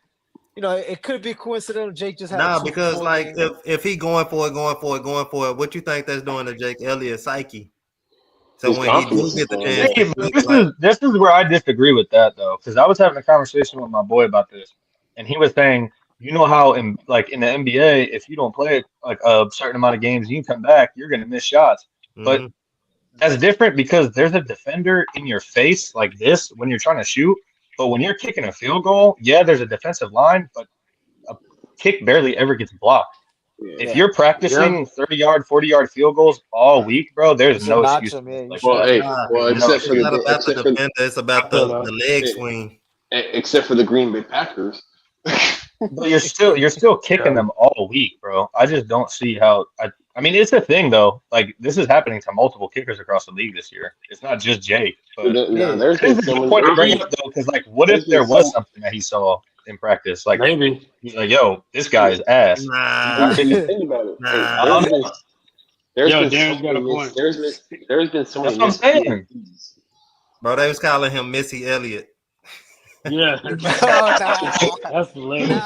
it could be coincidental. Jake just had a Super because Bowl like game. if he going for it, what you think that's doing to Jake Elliott's psyche? So His when he do confidence is get the going chance, Hey, but this is where I disagree with that though, because I was having a conversation with my boy about this, and he was saying, how in the NBA, if you don't play like a certain amount of games, you can come back, you're gonna miss shots. But Mhm. that's different because there's a defender in your face like this when you're trying to shoot. But when you're kicking a field goal, yeah, there's a defensive line, but a kick barely ever gets blocked. If Yeah. you're practicing 30-yard, 40-yard field goals all week, bro, You there's should no notch excuse. him. Yeah, you should Well, notch hey, him. well, No except for It's excuse. not the about the except for defender; it's about feel the that. leg swing. except for the Green Bay Packers. But you're still kicking Yeah. them all week, bro. I just don't see how. I mean, it's a thing though. Like this is happening to multiple kickers across the league this year. It's not just Jake, but Nah, Yeah, there's that is been a so good many. point to bring up though, because like, what There's if been there was some. something that he saw in practice? Like Maybe. he's like, "Yo, this guy is ass." Nah, Hey, think about it. Hey, I nah. don't know. there's Yo, been so Darren's got a many point. there's been so That's many what I'm missed saying. PATs. Bro, they was calling him Missy Elliott. Yeah. oh, nah, That's hilarious.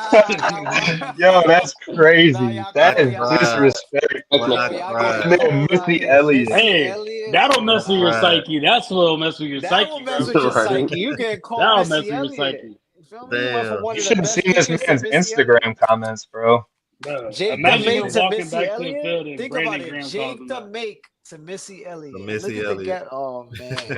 Yo, that's nah, crazy. y'all I That cold, is y'all cold. cried. disrespectful. That's When messed I Yo, up. y'all That getting cried. man, cold out Missy here. Elliott. Missy Hey, Elliott. that'll When mess I with your cried. psyche. That's what'll mess with your That will psyche, mess bro. with your Right. psyche. You getting called That'll mess Missy with your Elliott. psyche. You feel me? You went from Damn. one You of the should have best seen this kickers to man's Missy Elliott. Instagram comments, bro. Bro, Jake the imagine make him to walking Missy back to the Elliott. field and Think about Brandon it. Graham calls Jake him the that. make to Missy The Elliott. And look Missy at the Elliott. get. Oh man,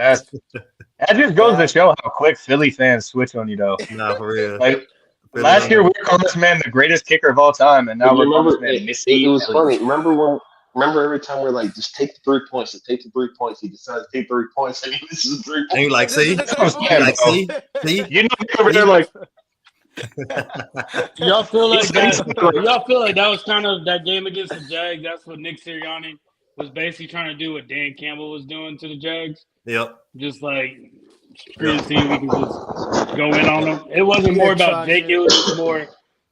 That just goes to that show how quick Philly fans switch on you, though. Nah, for real. Like Philly last don't year, we know. were calling this man the greatest kicker of all time, and But now you we're calling this remember man it Missy was Elliott. funny. Remember every time we're like, just take the 3 points, just take the 3 points. He decides to take 3 points, and he misses the 3 And you points. like, this is see? the That's what three I'm You saying, like, points. bro. see? You know, me over there See? like Do y'all feel like he's that? Do y'all feel like that was kind of that game against the Jags? That's what Nick Sirianni was basically trying to do. What Dan Campbell was doing to the Jags, Yep. just like Yep. see we can just go in on them. It wasn't more Yeah, about try Jake. It shit. was just more.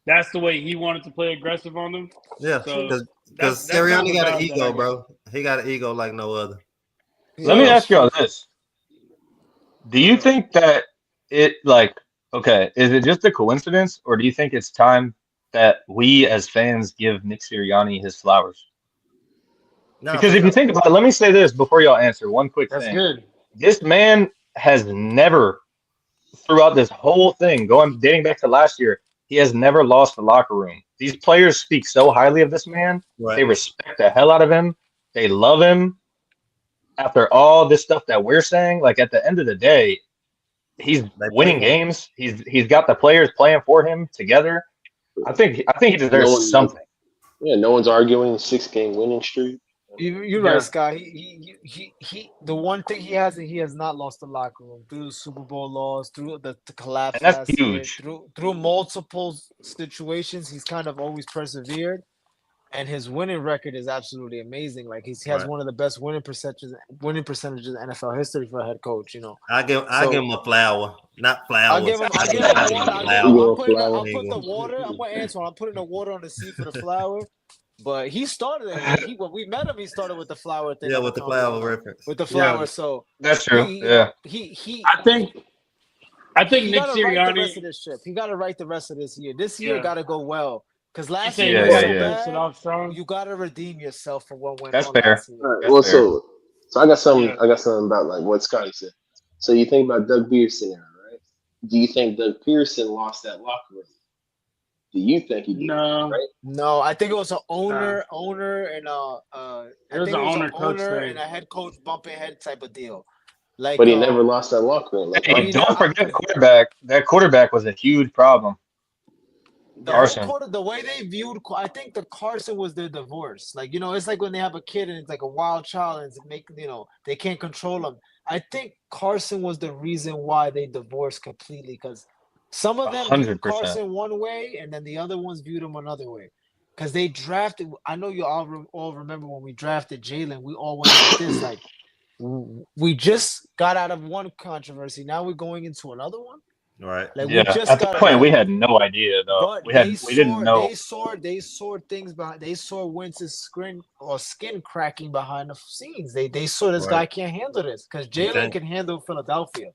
That's the way he wanted to play aggressive on them. Yeah. So Because that's kind of Sirianni the got an vibe that I ego, got. bro. He got an ego like no other. let me Yeah. ask y'all this. Do you think that it like okay, is it just a coincidence or do you think it's time that we as fans give Nick Sirianni his flowers? Nah, Because for if you sure. think about it, let me say this before y'all answer one quick That's thing. good. This man has never throughout this whole thing, going dating back to last year, he has never lost the locker room. These players speak so highly of this man. Right. They respect the hell out of him. They love him. After all this stuff that we're saying, like at the end of the day, he's They play winning for him. games. He's got the players playing for him together. I think he No deserves one, something. no one's arguing the 6-game winning streak. You're Yeah. right, Scott. He. The one thing he has not lost the locker room through the Super Bowl loss, through the collapse And that's last year, huge. through multiple situations. He's kind of always persevered, and his winning record is absolutely amazing. Like he has Right. one of the best winning percentages in NFL history for a head coach. I give him a flower. Not I'll flowers. give him. I'll I give give him him water. a I'll flower. put Flower. I'll put the water. I'm gonna answer. I'm putting the water on the seat for the flower. But he started it. When we met him, he started with the flower thing. Yeah, on with the the combo, flower reference. with the Yeah. flower. So That's true. he Yeah. I think he Nick got to write the rest Sirianni. of this ship. He got to write the rest of this year. This year Yeah. got to go well because He last said year he was want so to yeah. finish it bad. off strong. You got to redeem yourself for what went That's on fair. last year. All right. That's Well, fair. so I got something. Yeah. I got something about like what Scotty said. So you think about Doug Pearson era, right? Do you think Doug Pearson lost that locker room? Do you think he did? No. Right? No, I think it was an owner, and I It was think an it was an owner-coach owner thing. and a head coach bumping head type of deal. Like, But he never lost that locker room. Like, Hey, he don't never- forget quarterback. That quarterback was a huge problem. Carson. the way they viewed, I think the Carson was their divorce. Like, it's like when they have a kid and it's like a wild child and they can't control him. I think Carson was the reason why they divorced completely because some of them viewed 100%. Carson one way and then the other ones viewed him another way. Because they drafted, I know you all remember when we drafted Jalen, we all went like this, like we just got out of one controversy. Now we're going into another one. Right. Like Yeah, we just at got that point, we had no idea though. But We didn't know. They saw things behind. They saw Wentz's skin cracking behind the scenes. They saw this guy can't handle this because Jalen can handle Philadelphia.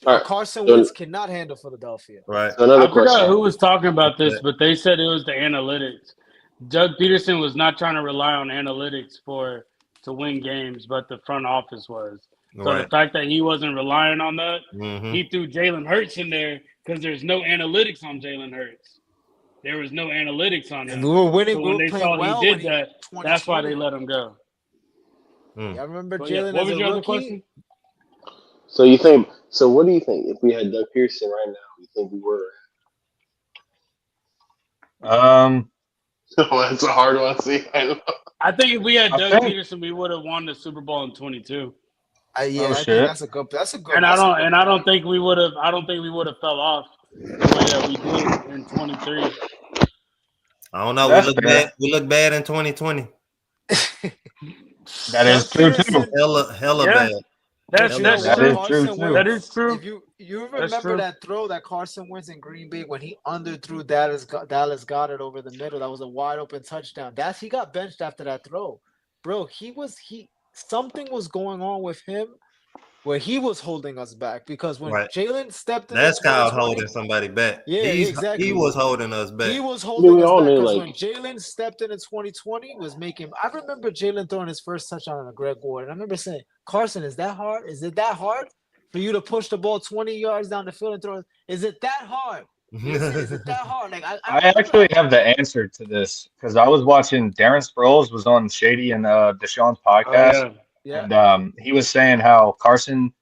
All right. Carson So- Wentz cannot handle Philadelphia. Right. So another I forgot question. who was talking about this, but they said it was the analytics. Doug Peterson was not trying to rely on analytics to win games, but the front office was. So the fact that he wasn't relying on that, he threw Jalen Hurts in there because there's no analytics on Jalen Hurts. There was no analytics on him. And we were winning. So we when were they playing saw well he when did that, that's why they let him go. I remember But Jalen what as was a your other rookie. question? So you think? So what do you think? If we had Doug Pearson right now, you think we were? That's a hard one. See, I know. I think if we had I Doug think- Peterson, we would have won the Super Bowl in 22. I think shit. that's a good. That's a good. And that's a good I don't point. think we would have. I don't think we would have fell off the way that we did in 23. I don't know. That's we look fair. bad. We look bad in 2020. That is true too. Peterson- Hella Yeah. bad. That's You know That true. is what, true, Carson too. That Wentz- is true. If you That's remember true. that throw that Carson Wentz in Green Bay when he underthrew Dallas Goedert over the middle, that was a wide open touchdown. He got benched after that throw, bro. Something was going on with him where he was holding us back because when Jalen stepped in, That's called 2020 holding somebody back. Yeah, exactly. He was holding us back. He was holding we us all back knew, because like- when Jalen stepped in 2020, was making. I remember Jalen throwing his first touchdown on a Greg Ward. I remember saying, "Carson, is that hard? Is it that hard for you to push the ball 20 yards down the field and throw it? Is it that hard? Is it that hard?" Like I actually have the answer to this because I was watching Darren Sproles was on Shady and Deshaun's podcast, Yeah. and he was saying how Carson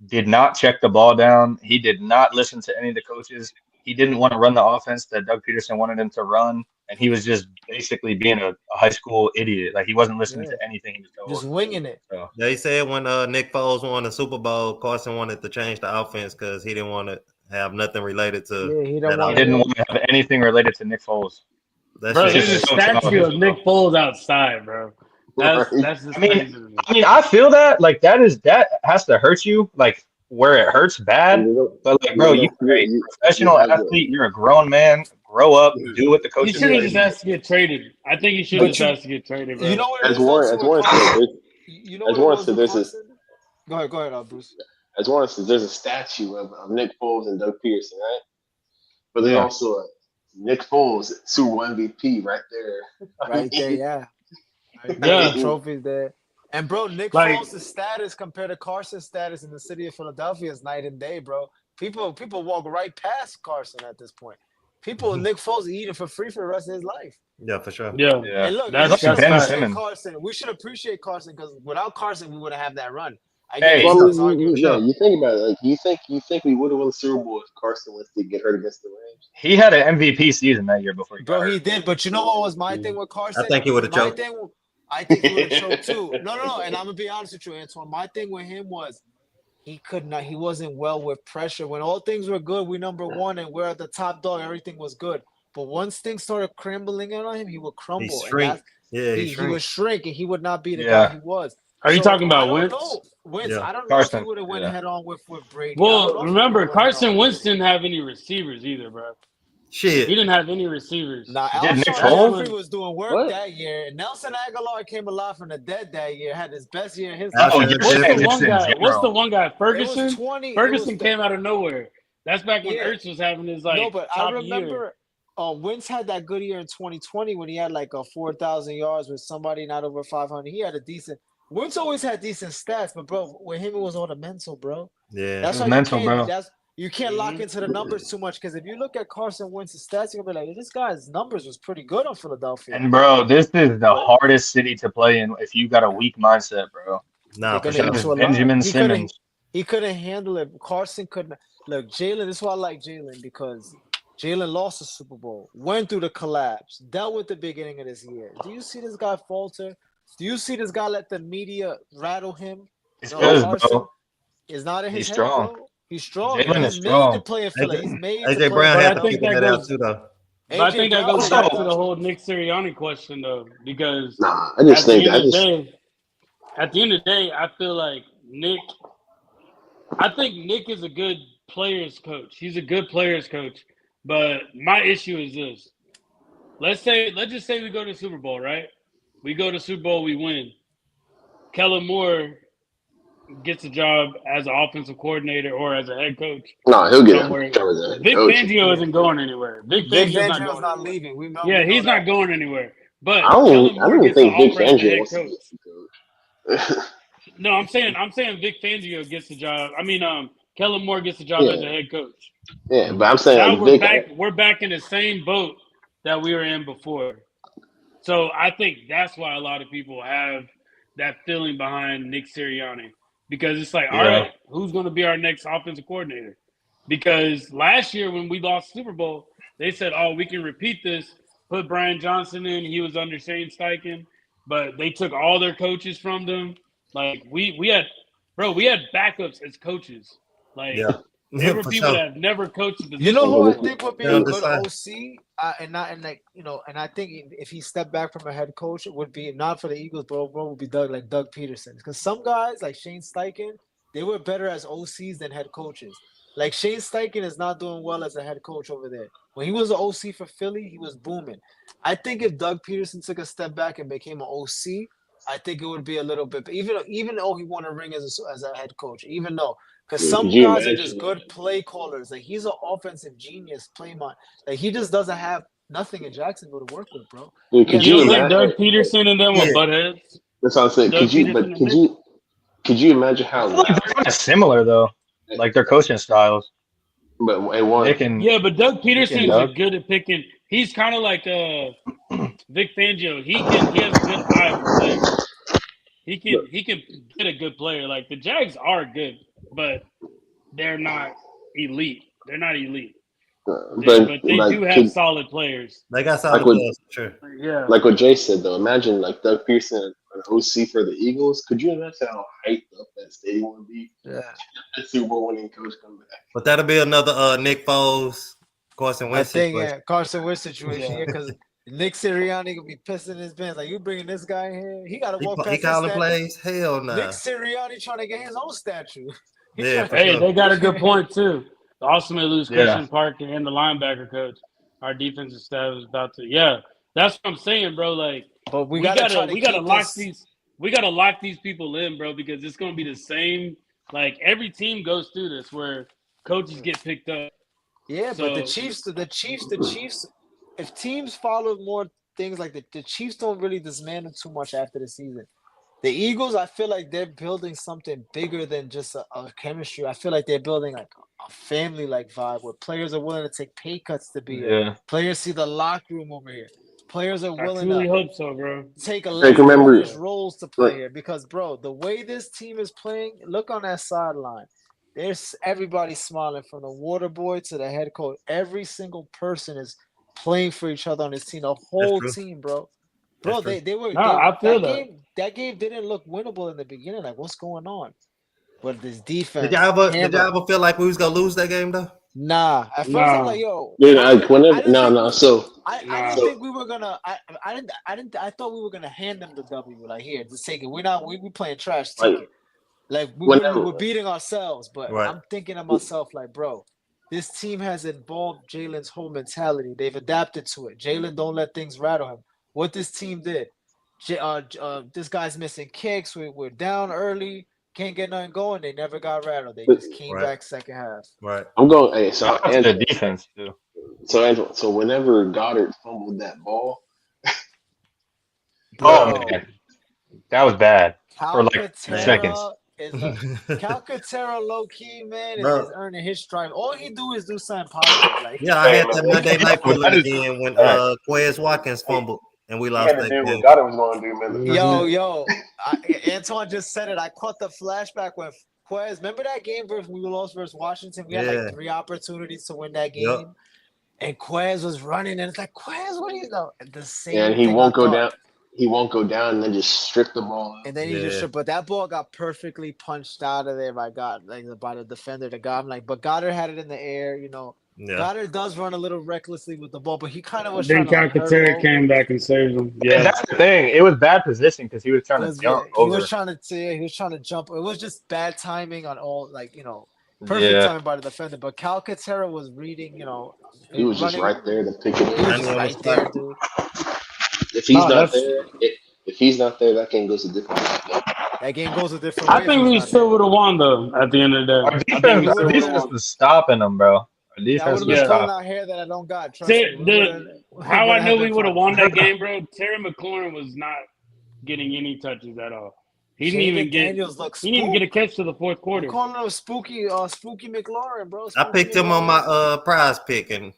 did not check the ball down. He did not listen to any of the coaches. He didn't want to run the offense that Doug Peterson wanted him to run, and he was just basically being a high school idiot. Like he wasn't listening to anything he was told. Just winging it. So, They said when Nick Foles won the Super Bowl, Carson wanted to change the offense because he didn't want to have nothing related to. He he didn't want to have anything related to Nick Foles. That's Bro, just there's a so statue strong. of Nick Foles outside, bro. That's just crazy to me. I mean, I feel that like that has to hurt you, like where it hurts bad. But like, bro, you're a professional athlete. You're a grown man. Grow up. Do what the He coaches should have say. just asked to get traded. I think he should have just asked to get traded, bro. You know what? As Warren said, You know what? Go ahead, Bruce. As Warren says, there's a statue of Nick Foles and Doug Pearson, right? But they also Nick Foles, Super Bowl MVP, right there. Right there, yeah. Yeah. Trophies there. And bro, Nick Foles' status compared to Carson's status in the city of Philadelphia is night and day, bro. People walk right past Carson at this point. Nick Foles eating for free for the rest of his life. Yeah, for sure. Yeah. And look, that's Carson. We should appreciate Carson because without Carson, we wouldn't have that run. You think about it. Like, you think we would have won the Super Bowl if Carson Wentz did get hurt against the Rams? He had an MVP season that year before he got hurt. He did. But you know what was my thing with Carson? I think he would have choked. I think he would have choked too. No. And I'm gonna be honest with you, Antoine. My thing with him was he could not. He wasn't well with pressure. When all things were good, we number one and we're at the top dog. Everything was good. But once things started crumbling on him, he would crumble. He shrink. He would shrink, and he would not be the guy he was. Are you talking about Wentz? Wentz. I don't know Carson. if he would have went head on with Brady. Well, remember, Carson Wentz didn't have any receivers either, bro. Shit. He didn't have any receivers. Nah, Nick Alshon was doing work that year. Nelson Aguilar came alive from the dead that year. Had his best year in his life. What's the one guy? Ferguson? Ferguson came out of nowhere. That's back when Ertz was having his top I remember year. Wentz had that good year in 2020 when he had like a 4,000 yards with somebody not over 500. He had a decent. Wentz always had decent stats, but bro, with him it was all the mental, bro. Yeah, that's why mental, bro. You can't lock into the numbers too much because if you look at Carson Wentz's stats, you're gonna be like, this guy's numbers was pretty good on Philadelphia. And bro, this is the hardest city to play in if you got a weak mindset, bro. No, for sure. Benjamin Simmons. He couldn't handle it. Carson couldn't. Look, Jalen. This is why I like Jalen because Jalen lost the Super Bowl, went through the collapse, dealt with the beginning of this year. Do you see this guy falter? Do you see this guy let the media rattle him? It's good, bro. It's not in his head, strong. bro. He's strong. Jalen He's is made strong. to play in Philly. He's made AJ to Brown play. had to figure that out too, though. I think that goes back to the whole Nick Sirianni question, though, because I just think at the end of the day, I feel like Nick is a good players coach. He's a good players coach. But my issue is this. Let's just say we go to the Super Bowl, right? We go to Super Bowl, we win. Kellen Moore gets a job as an offensive coordinator or as a head coach. No, he'll get somewhere. a job as a head Vic coach. Fangio isn't going anywhere. Vic Fangio's not leaving. We know, yeah, we he's know not going anywhere. But I Kellen Moore don't gets think an Vic offer as the Fangio head wants to coach. be a coach. No, I'm saying Vic Fangio gets the job. I mean, Kellen Moore gets the job as a head coach. Yeah, but I'm saying now like we're back in the same boat that we were in before. So I think that's why a lot of people have that feeling behind Nick Sirianni, because it's like, all right, who's going to be our next offensive coordinator? Because last year when we lost the Super Bowl, they said, oh, we can repeat this, put Brian Johnson in. He was under Shane Steichen, but they took all their coaches from them. Like we had backups as coaches. Like there were people that have never coached the position. You know who I think would be a good decide. OC, and I think if he stepped back from a head coach, it would be not for the Eagles, bro. Would be Doug Peterson, because some guys like Shane Steichen, they were better as OCs than head coaches. Like Shane Steichen is not doing well as a head coach over there. When he was an OC for Philly, he was booming. I think if Doug Peterson took a step back and became an OC, I think it would be a little bit. Even though he won a ring as a head coach, even though. Because some guys are just good play callers. Like he's an offensive genius, play mind. Like he just doesn't have nothing in Jacksonville to work with, bro. Dude, You don't think Doug Peterson and them were butt heads? That's what I'm saying. Could you imagine how they're kind of similar though, like their coaching styles. But one, but Doug Peterson is good at picking. He's kind of like Vic Fangio. He has a good eye for players. He can get a good player. Like the Jags are good, but they're not elite. They're not elite. But they do have solid players. They got solid players, sure. Yeah. Like what Jay said though, imagine like Doug Pearson, an OC for the Eagles. Could you imagine how hyped up that stadium would be? Yeah. The Super Bowl winning coach come back. But that'll be another Nick Foles, Carson Wentz situation. Carson Wentz situation, because Nick Sirianni could be pissing his pants. Like, you bringing this guy in here? He got to walk past he calling plays? Hell no. Nick Sirianni trying to get his own statue. They got a good point, too. They also may lose Christian Parker and the linebacker coach. Our defensive staff is about to. Yeah, that's what I'm saying, bro. Like, but we gotta lock these people in, bro, because it's gonna be the same. Like every team goes through this where coaches get picked up. Yeah, so, but the Chiefs. If teams follow more things like the Chiefs don't really dismantle too much after the season. The Eagles, I feel like they're building something bigger than just a chemistry. I feel like they're building like a family-like vibe where players are willing to take pay cuts to be here. Players see the locker room over here. Players are willing to hope so, bro. Take roles to play here because, bro, the way this team is playing, look on that sideline. There's everybody smiling from the water boy to the head coach. Every single person is playing for each other on this team. The whole team, bro. Bro, they were. I feel that. That game didn't look winnable in the beginning. Like, what's going on? But this defense. Did y'all ever feel like we was gonna lose that game though? Nah. At first, I'm like, yo. I didn't think we were gonna. I thought we were gonna hand them the W. Like, here, just take it. We playing trash. Take it. Like we were beating ourselves. But I'm thinking to myself, like, bro, this team has involved Jalen's whole mentality. They've adapted to it. Jalen don't let things rattle him. What this team did. This guy's missing kicks. We're down early. Can't get nothing going. They never got rattled. They just came back second half. Right. I'm going. Hey, so the defense too. So whenever Goddard fumbled that ball, man, that was bad for like 2 seconds. Calcaterra, low key, man, is earning his stripe. All he do is do something positive. Like, I had that Monday night feeling again when Quez Watkins fumbled. And we lost that game. Goddard was going to do, man. Yo, Antoine just said it. I caught the flashback when Quez. Remember that game we lost versus Washington? We had like 3 opportunities to win that game, and Quez was running, and it's like, Quez, what do you know? And the same. And he won't go down. He won't go down, and then just strip the ball. And then he just. But that ball got perfectly punched out of there by the defender. The guy, I'm like, but Goddard had it in the air, you know. Yeah. Goddard does run a little recklessly with the ball, but he kind of was trying to. Then Calcaterra came back and saved him. Yeah, and that's the thing. It was bad position because he was trying to jump over. He was trying to jump. It was just bad timing on all, like, you know. Perfect Yeah. time by the defender, but Calcaterra was reading, He was just right there to pick it He up. was just right there, dude. If he's No, not that's. there, if he's not there, that game goes a different way. That game goes a different I way if think he's we not still there. would have won though. At the end of the Our day, I think defense, we You our still would've would have defense won. was stopping them, bro. Our That defense would have was been pulling stopping. out hair that I don't got. Trust me. How I know we would have won that fun. game, bro? Terry McLaurin was not getting any touches at all. He didn't even get. He didn't even get a catch to the fourth quarter. I'm calling him spooky McLaurin, bro. I picked him on my prize pick, and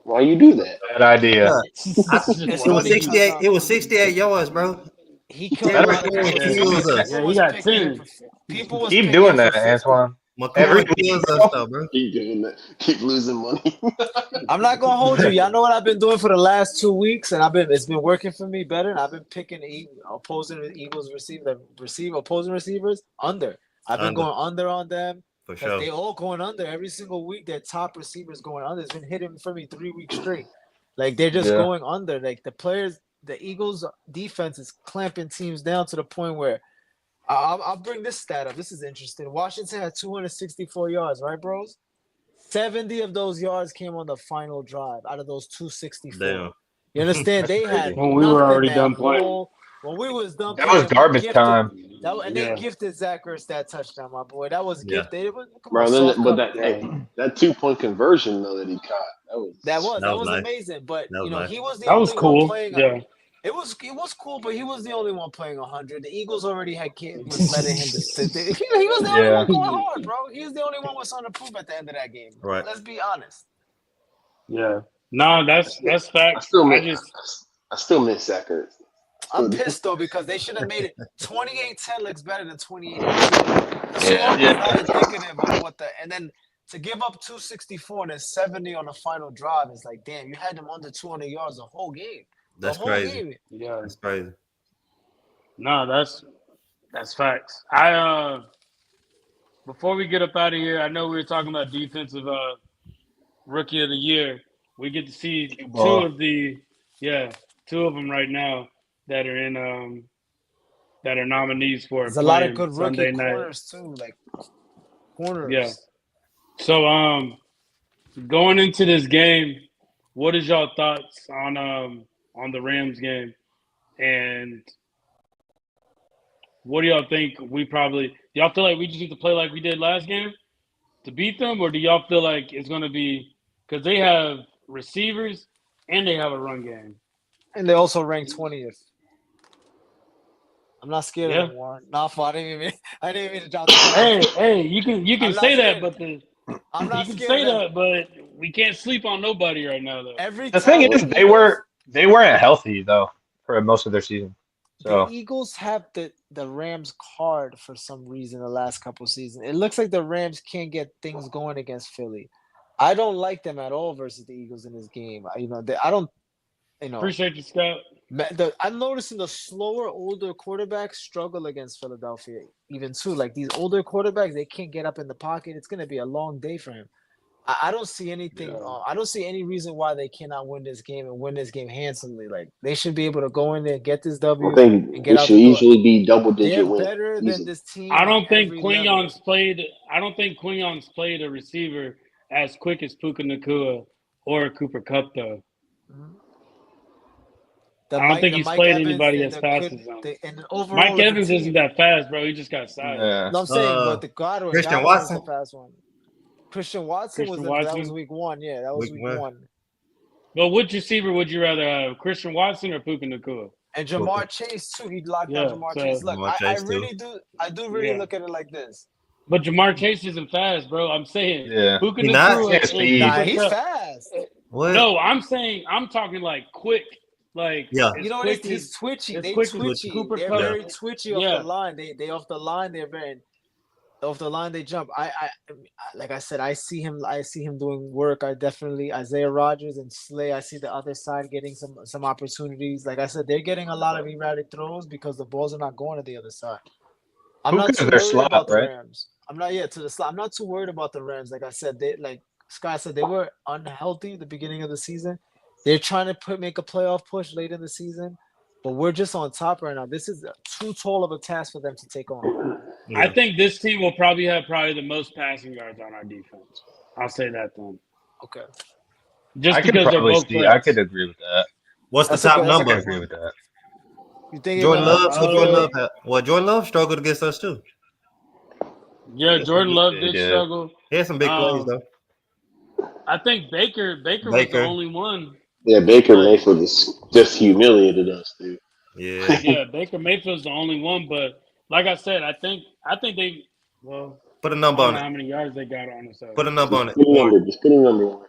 Why you do that? Bad idea. It's it was funny 68. because, It was 68 yards, bro. he killed Terry a lot of McLaurin people. kills us. Yeah, he got 10. People was Keep picking doing him that, for 50. Antoine. Every McLaurin week, kills bro. us, though, bro. Keep doing that. Keep losing money. I'm not gonna hold you. Y'all know what I've been doing for the last 2 weeks, and it's been working for me better. And I've been picking opposing Eagles opposing receivers under. I've been Under. going under on them. For Because sure. they all going under every single week. Their top receivers going under. It's been hitting for me 3 weeks straight. Like they're just going under. Like the Eagles defense is clamping teams down to the point where I'll bring this stat up. This is interesting. Washington had 264 yards, right, bros? 70 of those yards came on the final drive out of those 264. Damn. You understand? They had When we were nothing already that done playing. When we was done That playing, was garbage time. They gifted Zach Ertz that touchdown, my boy. That was Yeah. gifted. Bro, that 2-point conversion though that he caught, that was nice. amazing. But That was nice. he was the That was only cool. one playing. Yeah. It was cool, but he was the only one playing 100. The Eagles already was letting him. He was the only one going hard, bro. He was the only one with something to prove at the end of that game. Right. Let's be honest. Yeah. No, that's facts. I still miss Zach Ertz. I'm pissed though because they should have made it 28-10 looks better than 28-18. Not indicative of what and then to give up 264 and then 70 on the final drive is like, damn, you had them under 200 yards the whole game. That's crazy. Game. Yeah. That's crazy. No, that's facts. Before we get up out of here, I know we were talking about defensive rookie of the year. We get to see two of them right now that are in that are nominees for There's a lot of good Sunday rookie night. corners too, like corners. Yeah. So going into this game, what is y'all thoughts on the Rams game? And what do y'all think y'all feel like we just need to play like we did last game to beat them, or do y'all feel like it's going to be because they have receivers and they have a run game? And they also ranked 20th. I'm not scared of them, Warren. I didn't even mean to drop the Hey, you can say that, but I'm not you can scared say of them. that, but we can't sleep on nobody right now, though. The thing is, they weren't healthy though for most of their season. So the Eagles have the Rams card for some reason the last couple seasons. It looks like the Rams can't get things going against Philly. I don't like them at all versus the Eagles in this game. Appreciate you, Scott. I'm noticing the slower, older quarterbacks struggle against Philadelphia even too. Like these older quarterbacks, they can't get up in the pocket. It's going to be a long day for him. I don't see anything. Yeah. I don't see any reason why they cannot win this game and win this game handsomely. Like they should be able to go in there, get this W. I think and get it out should easily be double-digit wins. Better than this team. I don't think Quinion's played a receiver as quick as Puka Nacua or Cooper Kupp though. Mm-hmm. I don't think he's played anybody as fast as him. Mike Evans isn't that fast, bro. He just got size. Yeah. No, I'm saying, but the Godwin was the fast one. Christian Watson that was week 1. Yeah, that was week 1. But which receiver would you rather have, Christian Watson or Puka Nacua? And Jamar Chase too. He locked out Jamar Chase. Look, I do really look at it like this. But Jamar Chase isn't fast, bro. I'm saying Puka Nacua he's fast. What? No, I'm talking like quick. Like you know what? He's twitchy. They're very twitchy off the line. They off the line. They're very off the line. They jump. I like I said. I see him doing work. Isaiah Rodgers and Slay. I see the other side getting some opportunities. Like I said, they're getting a lot of erratic throws because the balls are not going to the other side. I'm not too worried about the Rams. I'm not to the slot. I'm not too worried about the Rams. Like I said, Scott said, they were unhealthy at the beginning of the season. They're trying to make a playoff push late in the season, but we're just on top right now. This is too tall of a task for them to take on. Yeah. I think this team will probably have the most passing yards on our defense. I'll say that then. Okay. Just I could because they're probably both see. I threats. could agree with that. What's the That's a top good- that's a I could number? agree with that. You think you're Jordan gonna Love. So Jordan Love. Jordan Love struggled against us too. Yeah, Jordan Love He did did. struggle. He had some big plays though. I think Baker was the only one. Yeah, Baker Mayfield just humiliated us, dude. Yeah. Yeah, Baker Mayfield's the only one. But like I said, I think they. Well, Put a I number don't on know it. how many yards they got on us. Put a number on it. Put a number. Just put a number on it.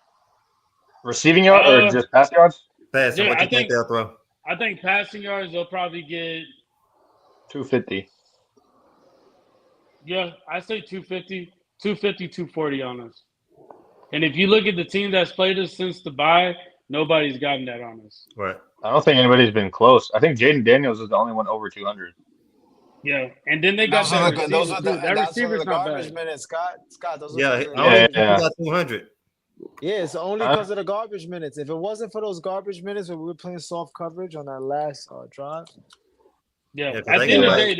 Receiving yard or just pass yards? Pass. Yeah, What you I think think- they'll throw? I think passing yards they'll probably get. 250. Yeah, I say 250, 240 on us. And if you look at the team that's played us since the bye, nobody's gotten that on us. Right. I don't think anybody's been close. I think Jaden Daniels is the only one over 200. Yeah, and then they got Those that are receiver those are too. the, That that's one of receiver's the not garbage bad. minutes, Scott. Scott, those Yeah. are I the, don't think Yeah. he got 200. yeah, it's only Huh? because of the garbage minutes. If it wasn't for those garbage minutes when we were playing soft coverage on that last drive, Yeah, Yeah, 'cause at they the end of the got- day,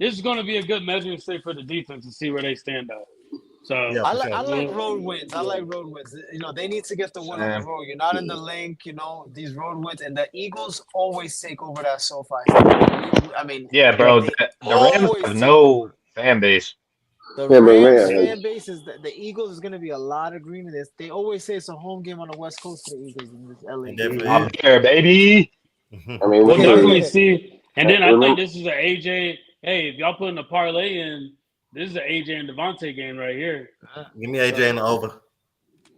this is going to be a good measuring stick for the defense to see where they stand at. So Yeah. I for like sure. I like road wins. I like road wins. You know, they need to get the win on the road. You're not in the link. You know, these road wins, and the Eagles always take over that SoFi. I mean, Yeah, bro. they The Rams always have take no over. fan base. The Yeah, but Rams man, fan base is the Eagles is going to be a lot of green in this. They always say it's a home game on the West Coast for the Eagles in this LA. It definitely I'm is. here, baby. I mean, we'll we definitely see. And then I Remember- think this is an AJ. Hey, if y'all putting a parlay in, this is an AJ and Devontae game right here. Give me AJ in the over.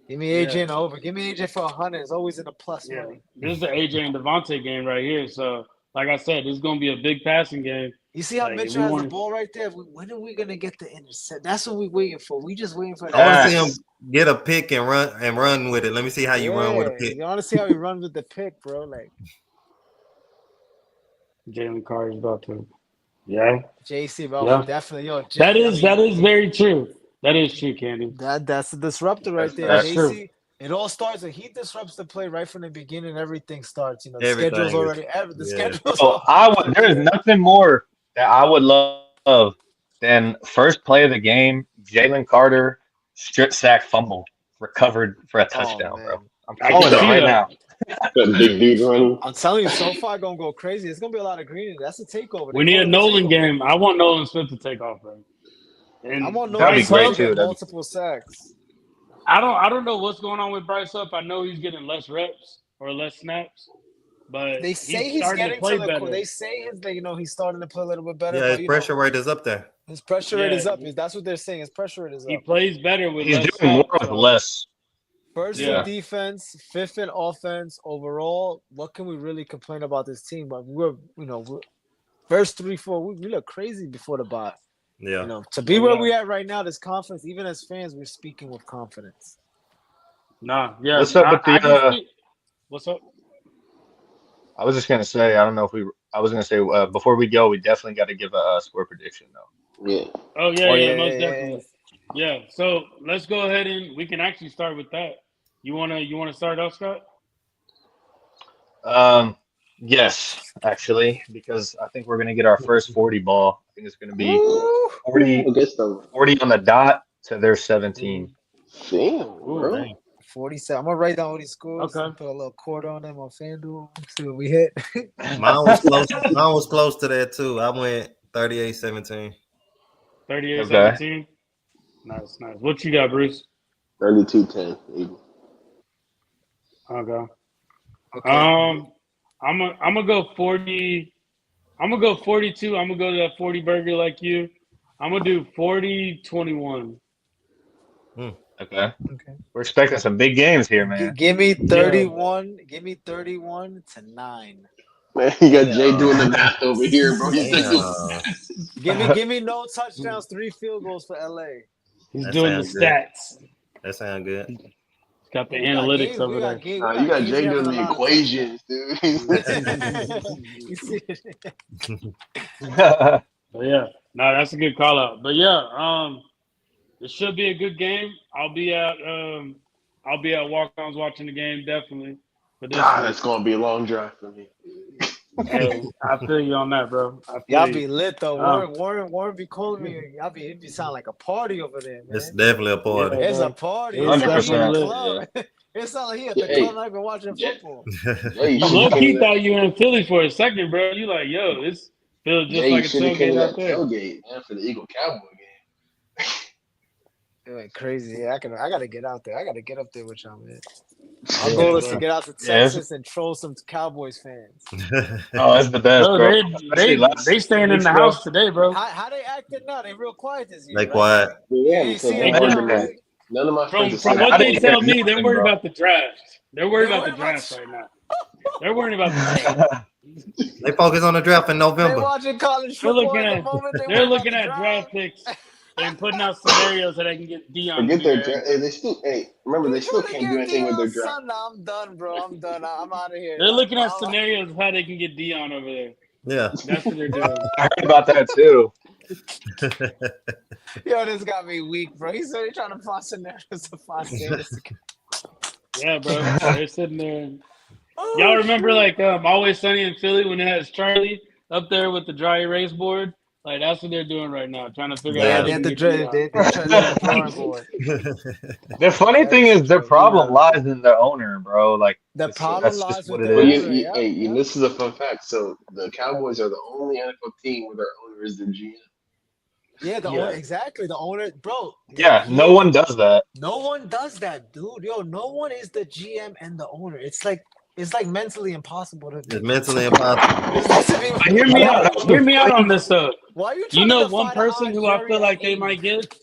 Give me AJ Yeah. in the over. Give me AJ for 100. It's always in the plus Yeah, money. this is the AJ and Devontae game right here. So, like I said, this is going to be a big passing game. You see how Like, if Mitchell we has wanna- the ball right there? When are we gonna get the intercept? That's what we're waiting for. We just waiting for I want to see Facts. him get a pick and run with it. Let me see how you run with a pick. You want to see how he runs with the pick, bro? Like Jalen Carr is about to. Yeah, JC, bro, Yeah. definitely. Yo, that is very true. That is true, Candy. that's a disruptor right there. That's JC, true. it all starts. He disrupts the play right from the beginning. Everything starts. You know, the Everything schedule's is- already. The yeah. schedule's. Oh, there is nothing more that I would love than first play of the game, Jalen Carter, strip sack fumble, recovered for a touchdown, man. bro. I'm I calling can it see right that. now. that big dude running. I'm telling you, so far gonna go crazy. It's gonna be a lot of green. That's a takeover. We They need a call it Nolan takeover. game. I want Nolan Smith to take off, bro. And I want That'd be Nolan Bryce great, Huff, to too. get multiple sacks. I don't know what's going on with Bryce Huff. I know he's getting less reps or less snaps, but They say he's starting getting to play to the. better. They say he's starting to play a little bit better. Yeah, but, his you pressure know, rate is up there. his pressure rate Yeah. is up. That's what they're saying. His pressure rate is He up. plays better with He's less doing more snaps, with so- less. First Yeah. in defense, fifth in offense. Overall, what can we really complain about this team? But we're first 3-4. We look crazy before the bye. Yeah. You know, to be where we at right now, there's confidence. Even as fans, we're speaking with confidence. Nah, yeah. What's up with I the, can speak- What's up? I was just gonna say, I don't know if I was gonna say before we go, we definitely got to give a score prediction though. Yeah. Oh yeah, most definitely. Yeah. So let's go ahead and we can actually start with that. You wanna start off, Scott? Yes, actually, because I think we're gonna get our first 40 ball. I think it's gonna be 40, Against them. 40 on the dot to their 17. Damn, bro. Dang. 47. I'm gonna write down all these scores. Okay. Put a little quarter on them on FanDuel. See what we hit. Mine was close. Mine was close to that too. I went 38-17. 38-17. Nice. What you got, Bruce? 32-10. Eagles. Okay. Okay. I'm gonna go 40. I'm gonna go 42. I'm gonna go to that 40 burger like you. I'm gonna do 40-21. Okay. Okay. We're expecting some big games here, man. Give me 31. Give me 31 to 9. Man, you got Jay doing the math over here, bro. He's Damn. Give me no touchdowns, 3 field goals for LA. He's That doing the sounds good. stats. That sounds good. He's got the analytics over there. you got Jay doing the equations, dude. You see it? But yeah, no, that's a good call out. But yeah, it should be a good game. I'll be at walk-ons watching the game definitely. But this God, that's gonna be a long drive for me. Hey, I feel you on that, bro. I feel Y'all you. be lit though. Warren be calling me. It be sound like a party over there, man. It's definitely a party. Yeah, It's bro. a party. It's It's like he at the 100%, club. It sounds like he at the Hey, club not even watching yeah. football. Jay, you I should low have came key to thought you were in Philly for a second, bro. You like, yo, this feels just Jay, you like a should have came to tailgate out that there. tailgate, man, for the Eagle Cowboy game. It went crazy. Yeah, I gotta get out there. I gotta get up there with y'all, man. Our Yeah, goal is to bro. get out to Yeah, Texas and troll some Cowboys fans. Oh, that's the best, Bro, bro. they staying in the house today, bro. How they acting now? They real quiet this year. They right? quiet. Dude, You they haven't ain't said see one them word now, to me. right? None of my friends From have what I they didn't tell hear me, they're nothing, worried bro. about the draft. They're worried They about the worried about draft right now. They're worried about the draft. They focus on the draft in They November. watching college They're football looking at the at moment. They they're worried about looking the at draft picks and putting out scenarios so they can get Dion forget their here. draft. Hey, they still. Hey, remember You they still trying to can't do get anything with their Deion draft. son? Nah, I'm done, bro. I'm done. I'm out of here. They're looking at scenarios of how they can get Dion over there. Yeah. That's what they're doing. I heard about that too. Yo, this got me weak, bro. He's really trying to find scenarios to find Sanders. Yeah, bro. They're sitting there. Oh, Y'all remember shit. like Always Sunny in Philly when it has Charlie up there with the dry erase board? Like that's what they're doing right now, trying to figure out Yeah, how they they had can the get drawing. Dion. They tried the drawing board. The funny That thing is, their true. problem Yeah. lies in the owner, bro. Like, The So, problem that's just lies what with it the but is. owner. Yeah, hey, yeah. this is a fun fact. So the Cowboys are the only NFL team where their owner is the GM. Yeah, the owner, exactly. The owner, bro. Yeah, he no is- one does that. No one does that, dude. Yo, no one is the GM and the owner. It's like mentally impossible to do. It's mentally impossible. It's like to be- But hear me out. Hear me out on this though. Why are you You trying know to one defy the person odds, who I Jerry, feel at like they 80? might get?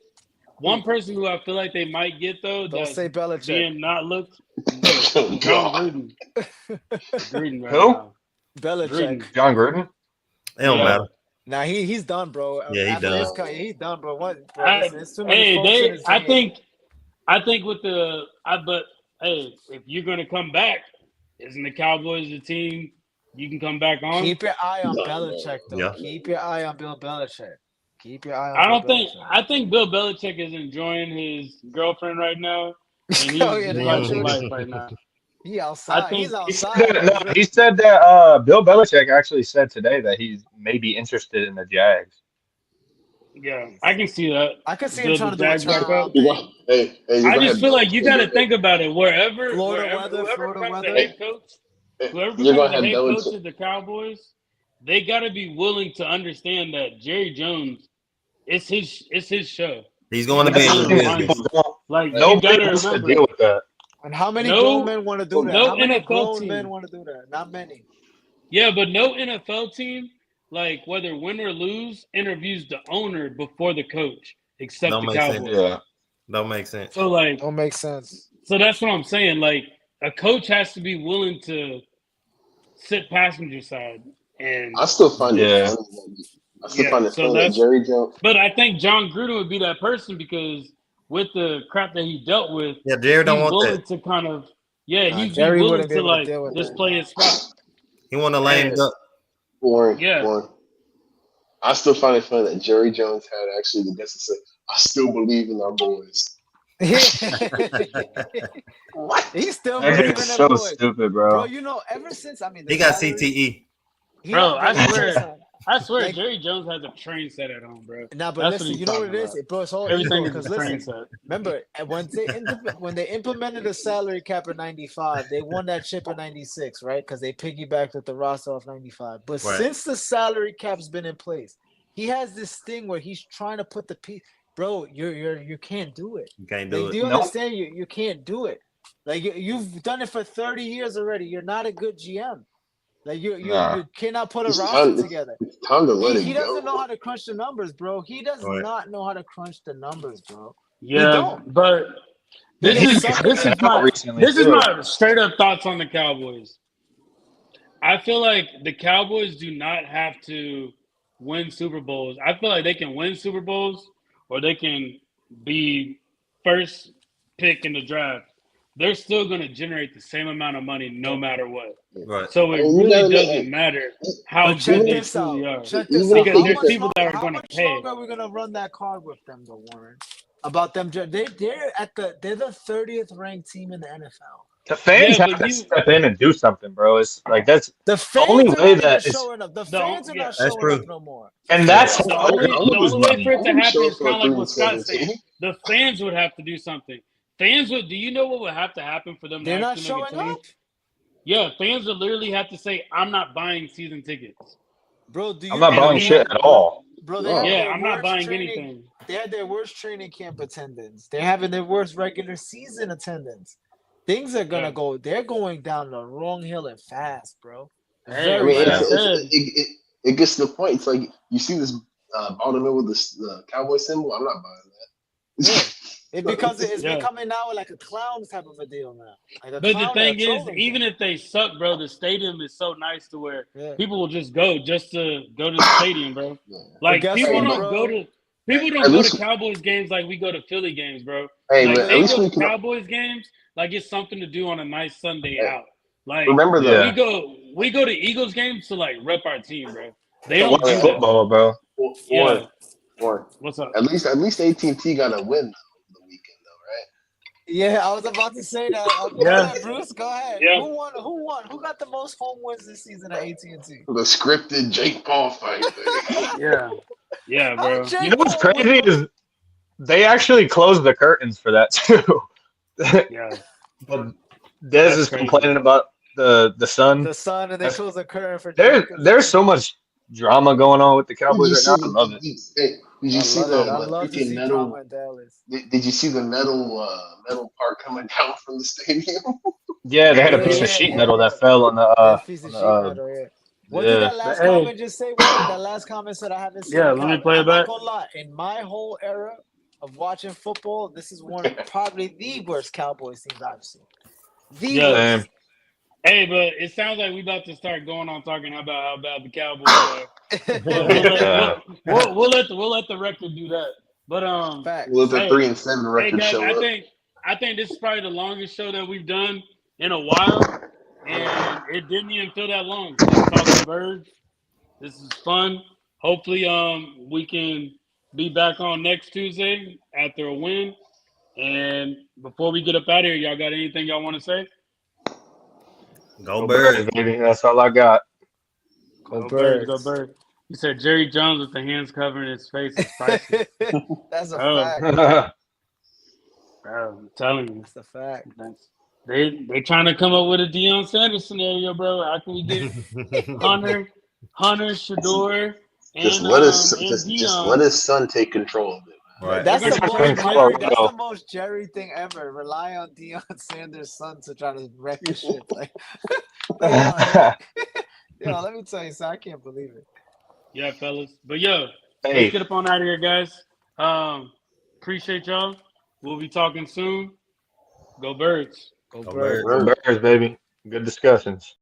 One person who I feel like they might get though Don't that's say Belichick. being not looked. Oh, John God. Gruden. Gruden right Who? now. Belichick. Gruden. John Gruden? It don't Yeah. matter. Nah, he's done, bro. Yeah, he After done. this cut, he's done, bro. What, bro? Listen, there's too many Hey, folks in his I game. think with but hey, if you're gonna come back, isn't the Cowboys the team you can come back on? Keep your eye on No, Belichick, though. Yeah. Keep your eye on Bill Belichick. Keep your eye on I don't Bill think. Belichick. I think Bill Belichick is enjoying his girlfriend right now, and he's Oh, yeah, just the life young of life shorty. right now. He outside. I think He's He said outside. that, no, he said that Bill Belichick actually said today that he's maybe interested in the Jags. Yeah, I can see that. I could see him Build trying the to do a Jags back up. turnaround You thing. want, hey, you I gonna just have feel like you got to Belichick- think about it. Whoever Florida becomes weather. the head coach, whoever You're becomes gonna the have head coach Belichick. of the Cowboys, they got to be willing to understand that Jerry Jones, it's his show. He's going to He's be in going the to People remind business. you. don't- Like you Nobody got to wants to remember, deal with that. And how many No- grown men want to do that? no How many NFL grown team. men want to do that? Not many. yeah, but no NFL team, like whether win or lose, interviews the owner before the coach, except Don't the make sense. Cowboys. Yeah. Don't make sense. So like, Don't make sense. so that's what I'm saying. Like a coach has to be willing to sit passenger side, and I still find it Yeah. funny. I still Yeah, find it so funny that that's- Jerry Jones. but I think John Gruden would be that person because with the crap that he dealt with, Yeah, Jerry don't he's want willing that. to kind of he'd Jerry be willing wouldn't be to able to like deal with just that. play his spot. He want a lame Yeah. duck. Warren, Yeah. Warren. I still find it funny that Jerry Jones had actually the guts to say, "I still believe in our boys." He's still That believing is in so boys. stupid, Bro, bro. you know, ever since the He got salary- CTE. he Bro, got- I let me tell you swear. something. I swear, Like- Jerry Jones has a train set at home, bro. Nah, but That's listen, what you know what it he's is, talking bro. It's all Everything ego. is Because a train listen, set. remember when they implemented the salary cap in '95, they won that chip in '96, right? Because they piggybacked with the roster of '95. But Right. since the salary cap's been in place, he has this thing where he's trying to put the piece. Bro, you can't do it. You can't Like, do do it. you Nope. understand? You can't do it. Like you've done it for 30 years already. You're not a good GM. Like you Nah. cannot put a It's roster time- together. It's time to let He it go. doesn't know how to crunch the numbers, bro. He does Right. not know how to crunch the numbers, bro. Yeah, don't. but this He is sucked this at is it. my Recently, this is too. my straight up thoughts on the Cowboys. I feel like the Cowboys do not have to win Super Bowls. I feel like they can win Super Bowls or they can be first pick in the draft. They're still going to generate the same amount of money no matter what. Right. So it I mean, you really gotta look doesn't at- matter how But check good they this out. truly are. Check this Even out. if Because they there's get- people that are How going to much pay. longer are we gonna run that card with them, though, Warren? About them, they're the 30th ranked team in the NFL. The fans Yeah, have but to step in and do something, bro. It's like that's The only fans are way not that even it's, showing up. The the fans are not That's showing true. up no more. and The that's fans the are how not only I the would only way for it to happen show up is for kind a of like 3 and what Scott's 17. saying. The fans would have to do something. Fans would. Do you know what would have to happen for them to they're not actually make a showing change? up, Yeah, fans would literally have to say, "I'm not buying season tickets." bro. Do I'm you not know And buying they shit people, had, at all. bro? They No. have yeah, their I'm not worst buying training. anything. They had their worst training camp attendance. They're having their worst regular season attendance. Things are gonna Yeah. go. They're going down the wrong hill and fast, bro. Hey, I Very mean, like I Yeah. fast. said, it gets to the point. It's like you see this Baltimore with the cowboy symbol. I'm not buying Yeah. that. Because it's yeah. becoming now like a clown type of a deal now. Like a But the clown thing that is, trolling even thing. if they suck, bro, the stadium is so nice to where Yeah. people will just go just to go to the stadium, bro. Yeah. But Like guess Hey, what, but bro? people at don't go to least, Cowboys games like we go to Philly games, bro. hey, Like but at they least go we to can Cowboys games like it's something to do on a nice Sunday hey, out. Like remember though. Yeah. we go to Eagles games to like rep our team, bro. They So To don't watch do that. football, bro. Yeah. Warren. What's up? At least AT&T got a win though, the weekend though, Yeah, I was about to say that. Go Yeah. ahead, Bruce. Go ahead. Yeah. Who won? Who won? Who got the most home wins this season at AT&T? right? The scripted Jake Paul fight. Yeah. Yeah, How bro. Jake You know what's Paul win, crazy bro? is they actually closed the curtains for that too. Yeah. But Dez That's is crazy. complaining about the sun. The Sun, and they That's- close the curtain for Jake. There's so much drama going on with the Did Cowboys you right see now. I love it. Did you see I the love to freaking see drama metal? in Dallas. Did you see the metal part coming down from the stadium? Yeah, they had a Yeah, piece bro. of sheet metal that fell on That piece of the sheet metal, yeah. What did yeah. that last But hey, comment just say, Warren? That last comment said, I haven't seen yeah, a let me comment. play it I'm not back. going to lie. In my whole era of watching football, this is probably the worst Cowboys teams I've seen. The Yeah. worst. Same. Hey, but it sounds like we about to start going on talking about how bad the Cowboys are. But we'll let the record do that. But Facts. Well, the hey, 3-7 hey record guys, show I up. think this is probably the longest show that we've done in a while, and it didn't even feel that long. Just talking birds. This is fun. Hopefully, we can be back on next Tuesday after a win. And before we get up out of here, y'all got anything y'all want to say? Go Go Birds. Birds, baby. That's all I got. Go Birds, go Birds. Birds. You said Jerry Jones with the hands covering his face is priceless. That's a Oh, fact. bro, I'm telling you. That's a fact. They trying to come up with a Deion Sanders scenario, bro. How can we get Hunter, Shador, Just and let us just let Deion? his son take control of it. Right. That's They're the gonna most trade Jerry. Hunter. That's the most Jerry thing ever. Rely on Deion Sanders' son to try to wreck his shit. Like, let me tell you, so I can't believe it. Yeah, fellas. But yo, let's Hey, get up on out of here, guys. Appreciate y'all. We'll be talking soon. Go Birds. Go Go Birds. Birds. Go Birds, baby. Good discussions.